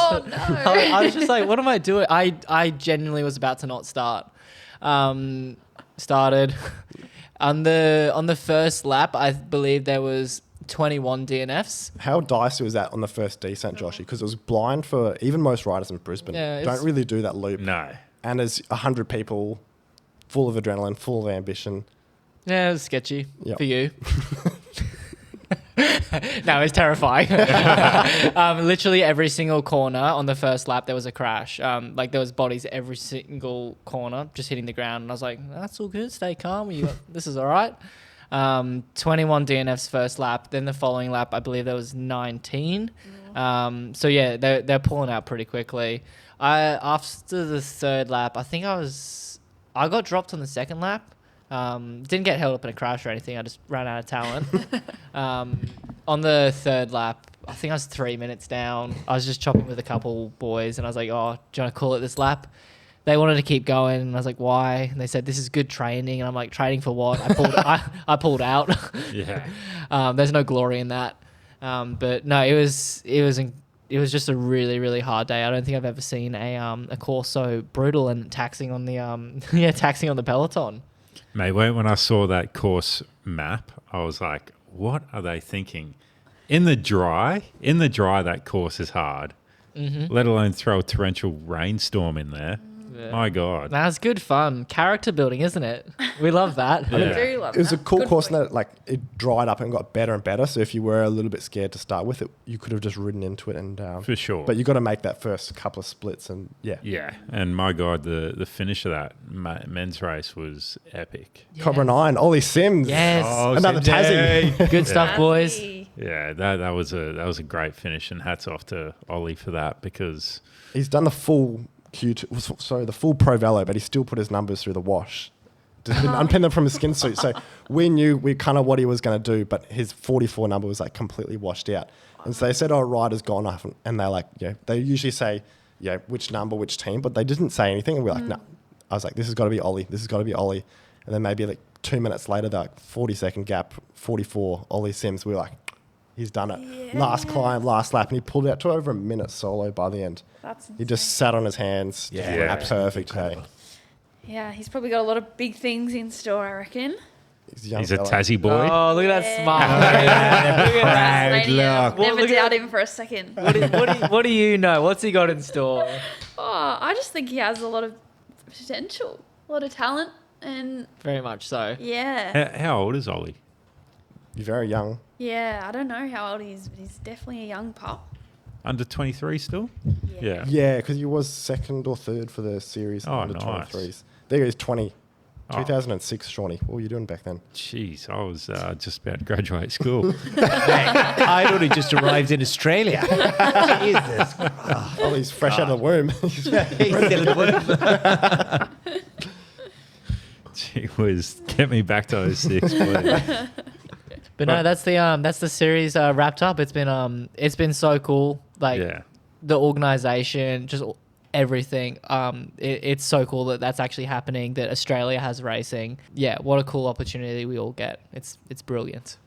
D: was just like, what am I doing? I genuinely was about to not start. Started. On the first lap, I believe there was 21 DNFs.
F: How dicey was that on the first descent, Joshy? Because it was blind for even most riders in Brisbane.
D: Yeah,
F: don't really do that loop.
A: No.
F: And there's 100 people full of adrenaline, full of ambition.
D: Yeah, it was sketchy
F: Yep.
D: for you. No, it's terrifying. Literally every single corner on the first lap, there was a crash. Like there was bodies every single corner just hitting the ground. And I was like, that's all good. Stay calm. This is all right. 21 DNFs first lap. Then the following lap, I believe there was 19. So yeah, they're pulling out pretty quickly. After the third lap, I think I got dropped on the second lap. Didn't get held up in a crash or anything. I just ran out of talent. On the third lap, I think I was 3 minutes down. I was just chopping with a couple boys and I was like, oh, do you want to call it this lap? They wanted to keep going and I was like, why? And they said, this is good training. And I'm like, training for what? I pulled out.
A: Yeah.
D: There's no glory in that. But no, it was just a really, really hard day. I don't think I've ever seen a course so brutal and taxing on the taxing on the peloton.
A: Mate, when I saw that course map, I was like, what are they thinking? In the dry, that course is hard, let alone throw a torrential rainstorm in there.
D: Yeah.
A: My God.
D: That's good fun. Character building, isn't it? We love that.
C: I
A: Yeah.
C: do love
F: It was
C: that.
F: a cool
C: Good
F: course in
C: point.
F: that like it dried up and got better and better. So if you were a little bit scared to start with it, you could have just ridden into it and
A: For sure.
F: But you got to make that first couple of splits and yeah.
A: Yeah, and my God, the finish of that men's race was epic.
F: Cobra 9, Ollie Sims.
D: Yes.
F: Another Tassie.
D: Good stuff, boys.
C: Fancy.
A: Yeah, that was a great finish, and hats off to Ollie for that because
F: He's done the full the full Pro Velo, but he still put his numbers through the wash. Just didn't unpin them from his skin suit. So we knew kind of what he was going to do, but his 44 number was like completely washed out. And so they said, oh, rider's gone off. And they're like, yeah, they usually say, yeah, which number, which team, but they didn't say anything. And we're like, no. I was like, this has got to be Ollie. This has got to be Ollie. And then maybe like 2 minutes later, they're like 40-second gap, 44, Ollie Sims. We were like, he's done it.
C: Yeah.
F: Last climb, last lap. And he pulled out to over a minute solo by the end.
C: That's
F: He just sat on his hands.
E: Yeah.
F: Yeah. Perfect. Hey.
C: yeah, he's probably got a lot of big things in store, I reckon.
F: Young
A: he's a
F: fella.
A: Tassie boy.
D: Oh, look at that smile.
E: Proud
C: Tasmanian.
E: look.
C: Never
D: Look at
C: doubt him for a second.
D: What do you know? What's he got in store?
C: Oh, I just think he has a lot of potential, a lot of talent, and
D: Very much so.
C: yeah,
A: How old is Ollie?
F: You're very young.
C: yeah. I don't know how old he is, but he's definitely a young pup.
A: Under 23 still? Yeah.
F: Yeah, because he was second or third for the series
A: Oh,
F: under
A: nice.
F: 23s. There he is, 20.
A: Oh.
F: 2006, Shawnee. What were you doing back then?
A: Jeez, I was just about to graduate school.
E: I'd only just arrived in Australia. Jesus.
F: Oh, he's fresh out of the womb.
E: He's still in the womb.
A: Gee whiz, get me back to 06, please.
D: But no, that's the series wrapped up. It's been so cool. Like
A: Yeah.
D: the organization, just everything. It's so cool that that's actually happening. That Australia has racing. Yeah, what a cool opportunity we all get. It's brilliant.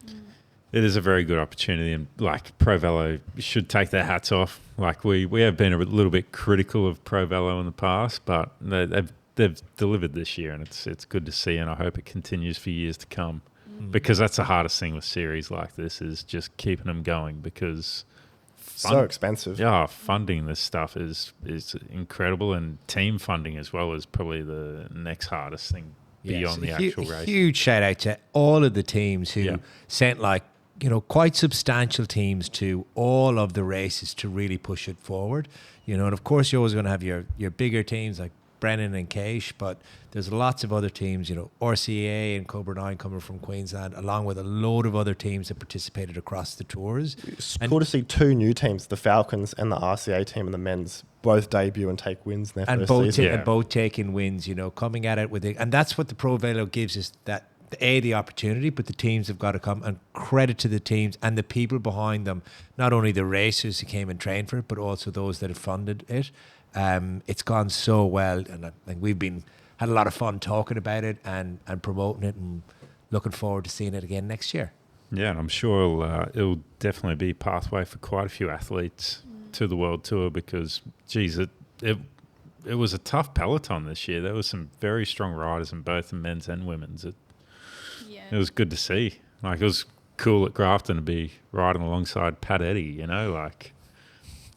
A: It is a very good opportunity, and like Pro Velo should take their hats off. Like we have been a little bit critical of Pro Velo in the past, but they've delivered this year, and it's good to see, and I hope it continues for years to come. Because that's the hardest thing with series like this is just keeping them going because
F: So expensive.
A: yeah, funding this stuff is incredible, and team funding as well is probably the next hardest thing beyond the actual race.
E: Huge shout out to all of the teams who
A: Yeah.
E: sent quite substantial teams to all of the races to really push it forward. And of course you're always going to have your bigger teams like Brennan and Caish, but there's lots of other teams, RCA and Cobra 9 coming from Queensland, along with a load of other teams that participated across the tours.
F: It's cool to see two new teams, the Falcons and the RCA team and the men's, both debut and take wins in their
E: And
F: first
E: both,
F: season.
A: Yeah.
E: and both taking wins, coming at it with it. And that's what the Pro Velo gives us, that the opportunity, but the teams have got to come, and credit to the teams and the people behind them, not only the racers who came and trained for it, but also those that have funded it. It's gone so well, and I think we've had a lot of fun talking about it and promoting it, and looking forward to seeing it again next year.
A: Yeah, and I'm sure it'll definitely be a pathway for quite a few athletes to the World Tour because, geez, it was a tough peloton this year. There was some very strong riders in both the men's and women's. It was good to see. Like, it was cool at Grafton to be riding alongside Pat Eddy, you know, like...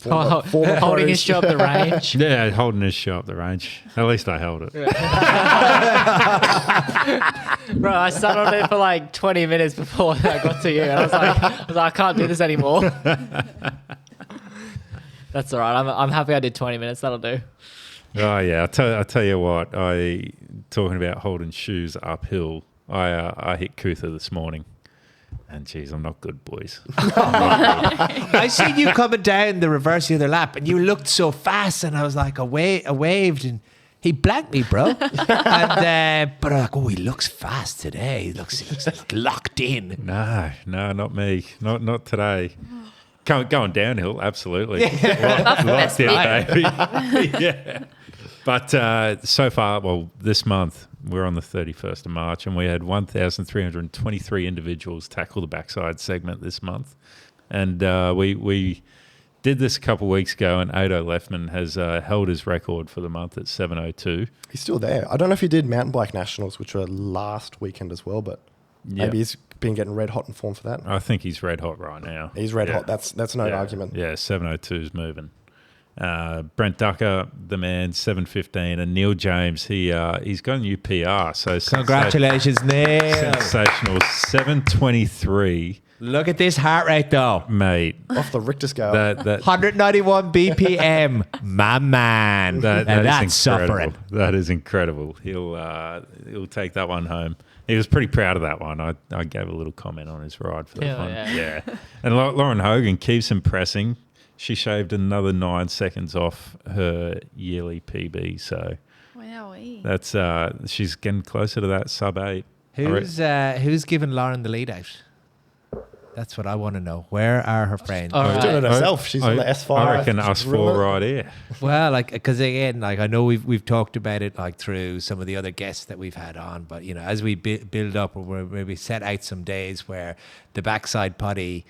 D: Holding his show up the range.
A: Yeah, holding his show up the range. At least I held it.
D: Bro, I sat on it for like 20 minutes before I got to you, and I was like, I can't do this anymore. That's all right. I'm happy I did 20 minutes. That'll do.
A: Oh yeah, I tell you what. Talking about holding shoes uphill. I hit Cootha this morning. And geez, I'm not good, boys.
E: I seen you coming down the reverse the other lap, and you looked so fast, and I was like, I waved, and he blanked me, bro. But I'm like, oh, he looks fast today. He looks like locked in.
A: No, not me. Not today. Going downhill, absolutely.
C: That's the best
A: baby. Yeah. But so far, well, this month, we're on the 31st of March, and we had 1,323 individuals tackle the backside segment this month. And we did this a couple of weeks ago, and Ado Lefman has held his record for the month at 7:02.
F: He's still there. I don't know if he did mountain bike nationals, which were last weekend as well, but maybe he's been getting red hot in form for that.
A: I think he's red hot right now.
F: He's red hot. That's no argument.
A: Yeah, 7:02 is moving. Brent Ducker, the man, 7:15, and Neil James, he's got a new PR. So
E: congratulations, Neil!
A: Sensational, 7:23.
E: Look at this heart rate, though,
A: mate.
F: Off the Richter scale,
E: 191 BPM, my man. That's suffering.
A: That is incredible. He'll take that one home. He was pretty proud of that one. I gave a little comment on his ride for that one. Yeah. And Lauren Hogan keeps impressing. She shaved another 9 seconds off her yearly PB, so that's she's getting closer to that sub-8.
E: Who's giving Lauren the lead out? That's what I want to know. Where are her friends?
F: She's doing it herself. She's on the S5.
A: I reckon us four right here.
E: Well, because again, I know we've talked about it through some of the other guests that we've had on, but as we build up, or maybe set out some days where the Backside Poddy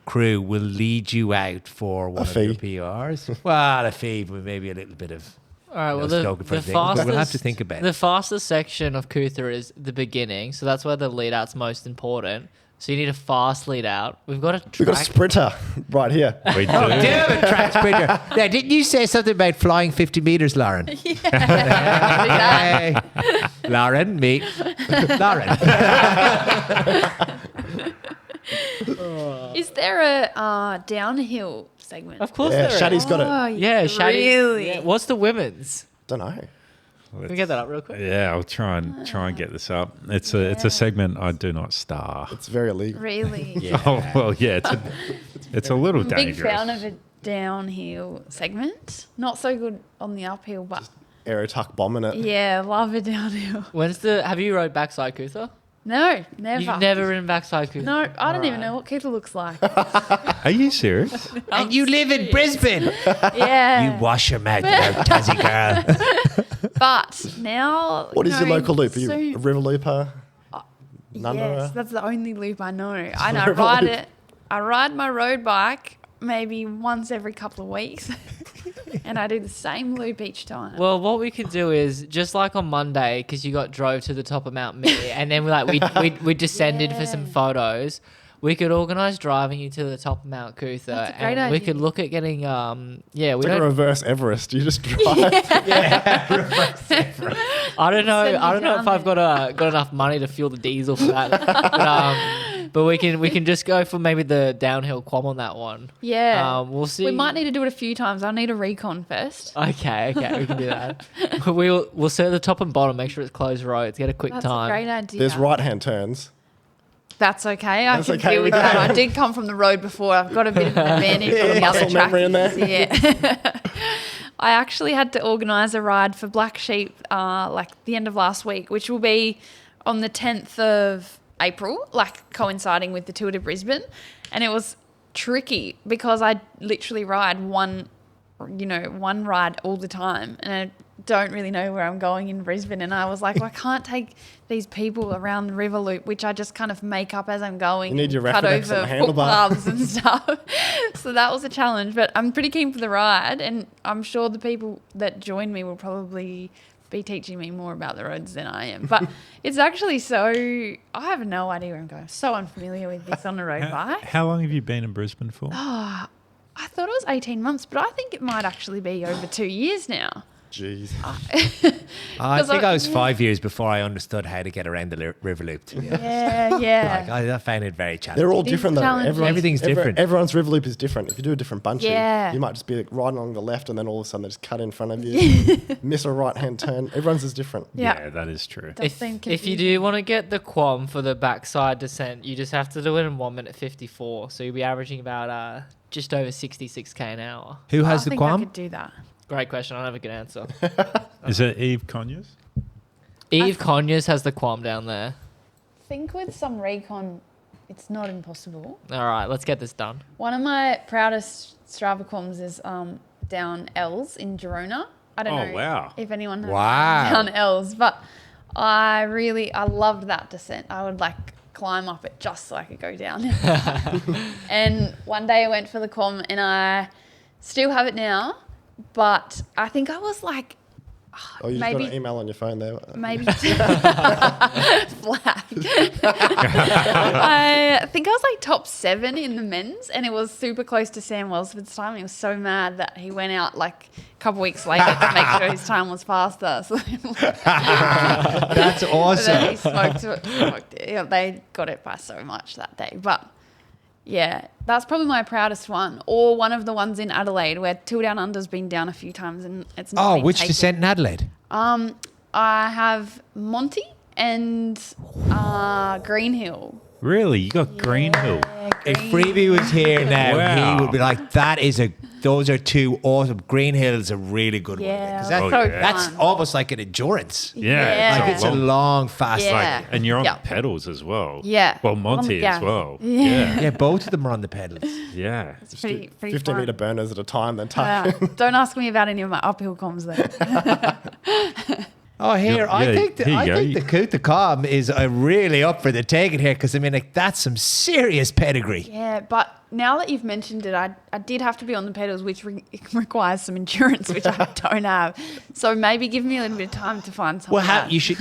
E: crew will lead you out for one of your PRs. Well, a fee, but maybe a little bit of.
D: All right. Well, the fastest.
E: We'll have to think about it.
D: The fastest section of Cootha is the beginning, so that's where the lead out's most important. So you need a fast lead out. We've got a
F: sprinter right here.
A: We do.
E: Damn it, track sprinter. Now, didn't you say something about flying 50 meters, Lauren?
C: Yeah.
E: Lauren, meet Lauren.
C: Is there a downhill segment?
D: Of course there is.
F: Shaddy's got it.
C: Oh,
D: Yeah, Shaddy.
C: really?
D: Yeah. What's the women's?
F: Don't know.
D: Can we get that up real quick?
A: Yeah, I'll try and get this up. It's a segment I do not star.
F: It's very illegal.
C: Really?
E: Yeah.
A: Oh well, yeah. It's a little dangerous.
C: Big fan of a downhill segment. Not so good on the uphill, but
F: Aerotuck bombing it.
C: yeah, love a downhill.
D: Have you rode Backside Cootha?
C: No, never.
D: You've never ridden Backside Cootha?
C: No, I don't even know what Keith looks like.
A: Are you serious?
E: And you live in Brisbane.
C: Yeah.
E: You wash your mouth out, Tassie girl.
C: But now.
F: What is your
C: going
F: local loop? Are you
C: soon-
F: a river looper?
C: Yes, that's the only loop I know. And I
F: River
C: ride
F: loop.
C: it. I ride my road bike maybe once every couple of weeks. And I do the same loop each time.
D: Well, what we could do is just like on Monday, because you drove to the top of Mount Mee, and then we descended for some photos. We could organise driving you to the top of Mount Cootha,
C: That's a great
D: and we
C: idea.
D: could look at getting we
F: It's like a
D: don't.
F: reverse Everest. You just drive.
D: I don't know.
C: Send
D: I don't
C: you
D: know
C: down
D: if I've got enough money to fuel the diesel for that. But we can just go for maybe the downhill quam on that one.
C: Yeah.
D: We'll see.
C: We might need to do it a few times. I'll need a recon first.
D: Okay, we can do that. We'll set the top and bottom, make sure it's closed roads, get a quick
C: That's
D: time.
C: a great idea.
F: There's right-hand turns.
C: That's okay. I
F: That's
C: can
F: okay
C: deal with
F: with
C: that.
F: that.
C: I did come from the road before. I've got a bit of an advantage from the other
F: Muscle memory in there.
C: trackies. Yeah. I actually had to organise a ride for Black Sheep like the end of last week, which will be on the 10th of April, like coinciding with the Tour de Brisbane. And it was tricky because I literally ride one ride all the time. And I don't really know where I'm going in Brisbane. And I was like, well, I can't take these people around the river loop, which I just kind of make up as I'm going.
F: You need your
C: cut
F: Refinex
C: over
F: and the handlebar.
C: footpaths and stuff. So that was a challenge, but I'm pretty keen for the ride. And I'm sure the people that join me will probably be teaching me more about the roads than I am. But it's actually I have no idea where I'm going. I'm so unfamiliar with this on a road bike.
A: How long have you been in Brisbane for?
C: I thought it was 18 months, but I think it might actually be over 2 years now.
F: Jeez.
E: I think I was 5 years before I understood how to get around the river loop. To be honest.
C: Yeah.
E: Like, I found it very challenging.
F: They're all
C: It is
F: different though.
C: challenging.
E: Everything's different.
F: Everyone's river loop is different. If you do a different bunchy,
C: Yeah.
F: you might just be like riding along the left and then all of a sudden they just cut in front of you, miss a right-hand turn. Everyone's is different.
C: Yeah.
A: That is true.
C: Does
D: If
C: seem
D: you
C: confusing.
D: do want to get the quam for the backside descent, you just have to do it in 1 minute 54. So you'll be averaging about just over 66k an hour.
E: Who
C: I
E: has the
C: think I
E: quam?
C: could do that.
D: Great question. I don't have a good answer.
A: Is it Eve Conyers?
D: Eve Conyers has the quam down there.
C: I think with some recon, it's not impossible.
D: All right, let's get this done.
C: One of my proudest Strava quams is down Els in Girona. I don't
A: Oh,
C: know
A: wow.
C: if anyone has
E: Wow.
C: down Els, but I loved that descent. I would climb up it just so I could go down. And one day I went for the quam and I still have it now, but I think I was
F: Oh, you've
C: maybe
F: got an email on your phone there.
C: maybe flag. I think I was top 7 in the men's, and it was super close to Sam Welsford's time. He was so mad that he went out a couple weeks later to make sure his time was faster. So
E: That's
C: then
E: awesome.
C: he smoked it. Yeah, they got it by so much that day. But yeah, that's probably my proudest one, or one of the ones in Adelaide where Till Down Under's been down a few times and it's not been
E: Which
C: taken.
E: descent in Adelaide?
C: I have Monty and Green Hill.
A: Really? You got Green Hill?
E: If Freebie was here now,
A: Wow.
E: he would be like, those are two awesome. Green Hill is a really good one.
C: Yeah,
E: 'Cause
C: so
E: that's
C: fun.
E: almost like an endurance.
A: Yeah.
E: Like it's a long, fast.
C: Yeah.
A: And you're on
C: Yeah.
A: the pedals as well.
C: Yeah.
A: Well, Monty
C: Yeah.
A: as well.
C: Yeah.
E: Yeah, both of them are on the pedals.
A: Yeah.
C: It's pretty
F: 50
C: fun.
F: metre burners at a time, then tuck.
C: Don't ask me about any of my uphill comms though.
E: Oh, here,
A: Yeah,
E: I think
A: here you go.
E: the Kuta Com is really up for the taking here because, that's some serious pedigree.
C: Yeah, but now that you've mentioned it, I did have to be on the pedals, which requires some endurance, which I don't have. So maybe give me a little bit of time to find something.
E: Well, you should.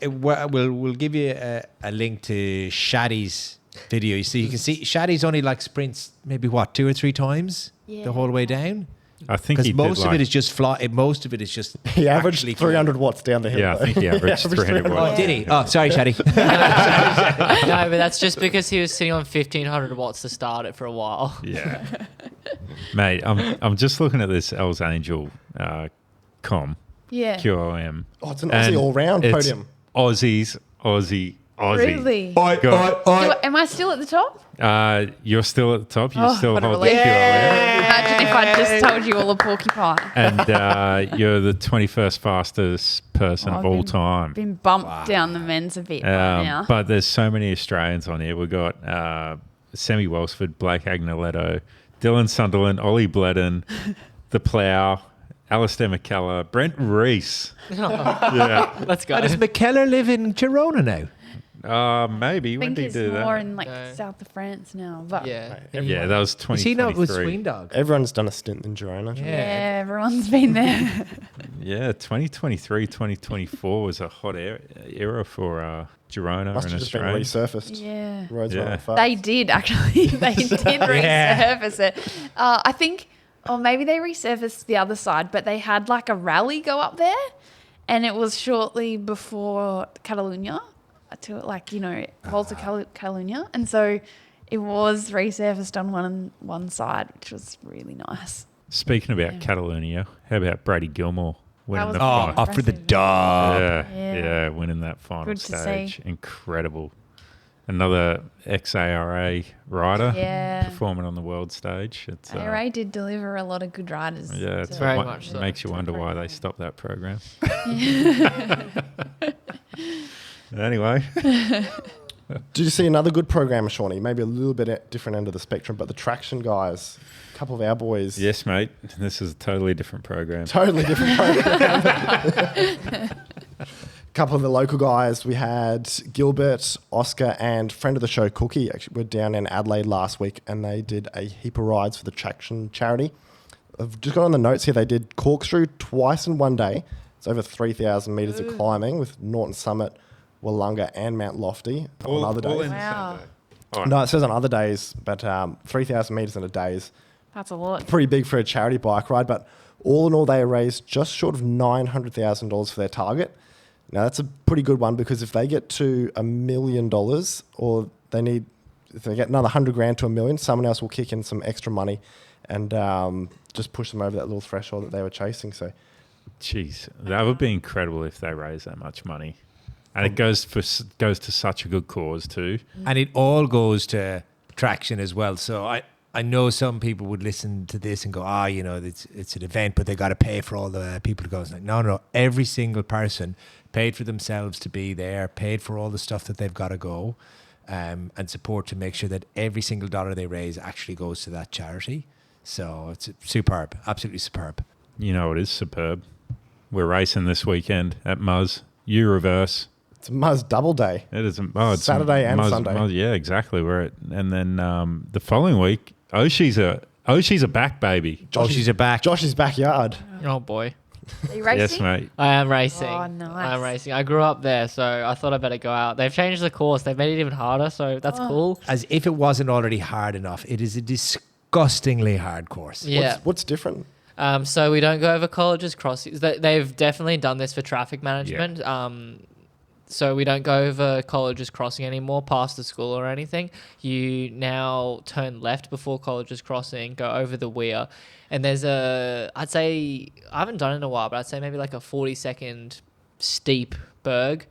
E: We'll give you a link to Shaddy's video, so you can see Shaddy's only sprints maybe 2 or 3 times the whole way down.
A: I think
E: Because
A: he
E: most
A: did
E: of it is just most of it is just.
F: He averaged
E: actually
F: 300 watts down the hill.
A: Yeah, I think he averaged 300
E: Oh,
A: watts.
E: did he? Oh, sorry, Shaddy.
D: No, but that's just because he was sitting on 1500 watts to start it for a while.
A: Yeah. Mate, I'm just looking at this Els Angel com,
C: Yeah.
A: QOM.
F: Oh, it's an Aussie
A: and
F: all-round
A: it's
F: podium.
A: Aussie.
C: Really?
A: Go.
C: Am I still at the top?
A: You're still at the top. You
C: Oh,
A: still
C: what a
A: hold the
C: relief.
A: QOM.
C: Imagine if I just told you all a porcupine.
A: And you're the 21st fastest person
C: Oh,
A: of
C: I've
A: all
C: been-
A: time.
C: Been bumped down the men's a bit right now.
A: But there's so many Australians on here. We've got Sammy Welsford, Blake Agnoletto, Dylan Sunderland, Ollie Bledden, The Plough, Alistair McKellar, Brent Reese. Yeah.
D: Let's go.
E: Does McKellar live in Girona now?
A: Maybe.
C: I
A: When
C: think
A: did he
C: he's
A: do
C: more
A: that?
C: in
D: No.
C: south of France now. But
D: Yeah.
A: Yeah, that was
E: Is he not with
A: 2023.
E: Swing Dog?
F: Everyone's done a stint in Girona.
C: yeah, everyone's been there.
A: Yeah, 2023, 2024 was a hot era for Girona
F: Must
A: in
F: have just been
A: Australia.
F: resurfaced.
C: Yeah.
F: Roads
A: Yeah.
F: running fast.
C: They did actually. They did resurface it. I think, or maybe they resurfaced the other side, but they had a rally go up there, and it was shortly before Catalunya, to Volta Catalunya, and so it was resurfaced on one side, which was really nice.
A: Speaking about Catalonia, how about Brady Gilmore winning
C: was
A: the
E: Oh,
A: final?
E: up for the
C: Impressive.
E: dog.
A: Yeah, winning that final
C: Good to
A: stage.
C: see.
A: Incredible. Another ex-ARA rider
C: Yeah.
A: performing on the world stage. It's,
C: ARA did deliver a lot of good riders.
A: yeah, it's
D: Very
A: what
D: much so.
A: makes you wonder why they stopped that program. Anyway,
F: Did you see another good program, Shawnee? Maybe a little bit at different end of the spectrum, but the traction guys, a couple of our boys.
A: yes, mate. This is a totally different program.
F: Totally different program. Couple of the local guys. We had Gilbert, Oscar, and friend of the show, Cookie. Actually, we're down in Adelaide last week, and they did a heap of rides for the Traction charity. I've just got on the notes here. They did Corkscrew twice in one day. It's over 3,000 metres of climbing with Norton Summit, Wollonga, and Mount Lofty on other days.
C: Wow.
F: No, it says on other days, but 3,000 metres in a day is
C: That's a lot.
F: pretty big for a charity bike ride. But all in all, they raised just short of $900,000 for their target. Now, that's a pretty good one because if they get to $1 million or if they get another 100 grand to $1 million, someone else will kick in some extra money and just push them over that little threshold that they were chasing. So,
A: Jeez, that would be incredible if they raised that much money. And it goes to such a good cause too.
E: And it all goes to Traction as well. So I know some people would listen to this and go, it's an event, but they got to pay for all the people to go. It's like, no. Every single person paid for themselves to be there, paid for all the stuff that they've got to go, and support to make sure that every single dollar they raise actually goes to that charity. So it's superb, absolutely superb.
A: You know, it is superb. We're racing this weekend at Muzz. You reverse.
F: it's a Muzz double day.
A: It is. It's
F: Saturday and
A: Muzz,
F: Sunday.
A: Muzz, yeah, exactly. And then the following week, Oshi's a back baby.
E: She's a back.
F: Josh's backyard.
D: Oh boy.
C: Are you racing?
A: Yes, mate.
D: I am racing.
C: Oh, nice.
D: I am racing. I grew up there, so I thought I better go out. They've changed the course. They've made it even harder, so that's cool.
E: As if it wasn't already hard enough. It is a disgustingly hard course.
D: Yeah.
F: What's different?
D: So we don't go over colleges crossings. They've definitely done this for traffic management. So we don't go over colleges crossing anymore past the school or anything. You now turn left before colleges crossing, go over the weir. And there's I'd say, I haven't done it in a while, but I'd say maybe like a 40-second steep berg.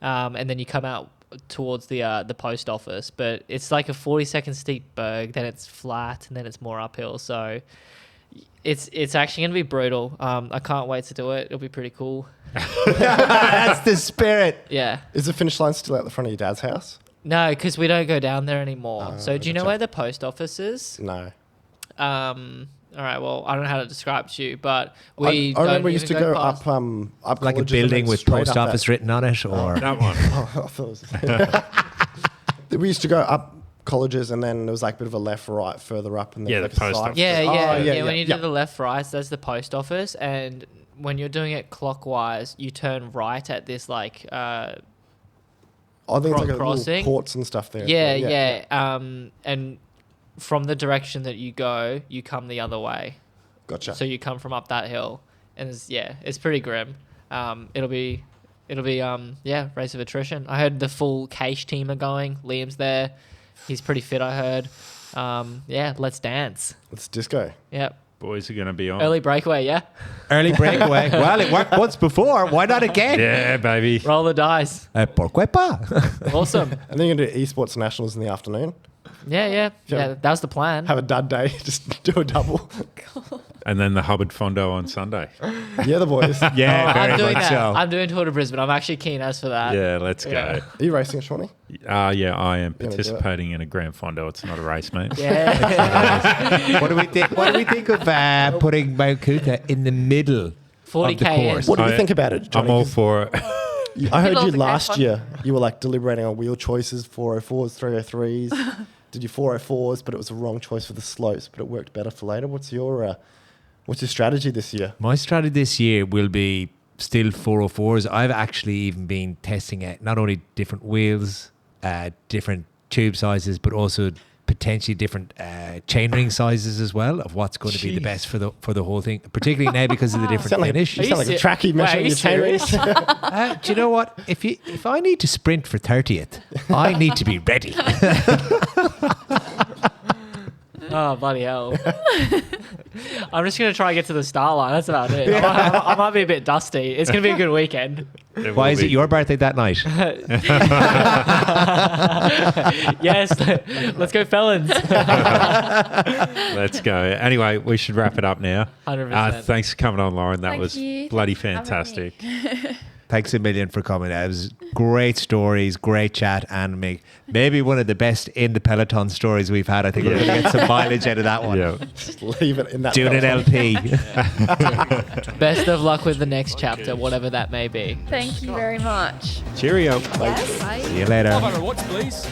D: And then you come out towards the post office. But it's like a 40-second steep berg, then it's flat, and then it's more uphill. So it's actually going to be brutal. I can't wait to do it. It'll be pretty cool.
E: That's the spirit.
D: Yeah.
F: Is the finish line still out the front of your dad's house?
D: No, because we don't go down there anymore. So do you know
F: gotcha.
D: where the post office is?
F: No.
D: All right, well, I don't know how to describe it to you, but we
F: I remember we
D: don't
F: used to
D: even
F: go
D: past.
F: up
E: Like a
F: colleges and
E: building
F: then
E: with
F: straight
E: post
F: up
E: office
F: that-
E: written on it, or
A: That one.
F: I thought it was we used to go up colleges and then there was like a bit of a left right further up and then
A: Yeah,
F: like
A: the
F: a
A: post
F: side.
A: office.
D: Yeah. When you do the left right, there's the post office, and when you're doing it clockwise, you turn right at this like
F: I think it's like a
D: crossing.
F: little courts and stuff there.
D: yeah. And from the direction that you go, you come the other way.
F: Gotcha.
D: So you come from up that hill, and it's pretty grim. It'll be race of attrition. I heard the full Cache team are going. Liam's there. He's pretty fit, I heard. Let's dance.
F: It's disco.
D: Yep.
A: Boys are going to be on.
D: Early breakaway, yeah?
E: early breakaway. Well, it worked once before. Why not again?
A: Yeah, baby.
D: Roll the dice.
E: Pourquoi pas?
D: Awesome.
F: And then you're going to do esports nationals in the afternoon.
D: Yeah, that was the plan.
F: Have a dud day. Just do a double.
A: And then the Hubbard Fondo on Sunday.
F: Yeah, the boys.
E: Yeah, very
D: I'm doing
E: much
D: that.
E: so.
D: I'm doing Tour de Brisbane. I'm actually keen as for that.
A: Yeah, let's go.
F: Are you racing it, Shawnee?
A: Yeah, I am
F: gonna do it.
A: participating in a Grand Fondo. It's not a race, mate.
D: Yeah.
E: What do we think? What do we think of putting Mount Kuta in the middle of the
D: 40K in.
E: course?
F: What do you think about it, Johnny?
A: I'm all for it.
F: I heard
C: Middle
F: you
C: of the
F: last
C: Grand
F: year. You were like deliberating on wheel choices, 404s, 303s. Did you 404s, but it was the wrong choice for the slopes, but it worked better for later. What's your strategy this year?
E: My strategy this year will be still 404s. I've actually even been testing out not only different wheels, different tube sizes, but also potentially different chainring sizes as well of what's going to be the best for the whole thing, particularly now because of the different
F: Sound like,
E: finish.
F: you sound like a trackie
D: Wait, are
F: measuring
D: you
F: your chain
D: serious?
F: rings.
E: Do you know what? If I need to sprint for 30th, I need to be ready.
D: Oh, bloody hell. I'm just going to try and get to the start line. That's about it. I might be a bit dusty. It's going to be a good weekend.
E: Why is it your birthday that night?
D: Yes. Let's go, felons.
A: Let's go. Anyway, we should wrap it up now.
D: 100%.
A: Thanks for coming on, Lauren. That
C: Thank
A: was
C: you.
A: bloody
C: Thanks for having
A: fantastic.
E: Thanks a million for coming. It was great stories, great chat, and maybe one of the best in the Peloton stories we've had. I think we're going to get some mileage out of that one.
A: Yeah.
F: Just leave it in that.
E: Doing an LP.
D: Best of luck with the next chapter, whatever that may be.
C: Thank you very much.
A: Cheerio.
C: Yes. Bye.
E: See you later.
G: Watch, please.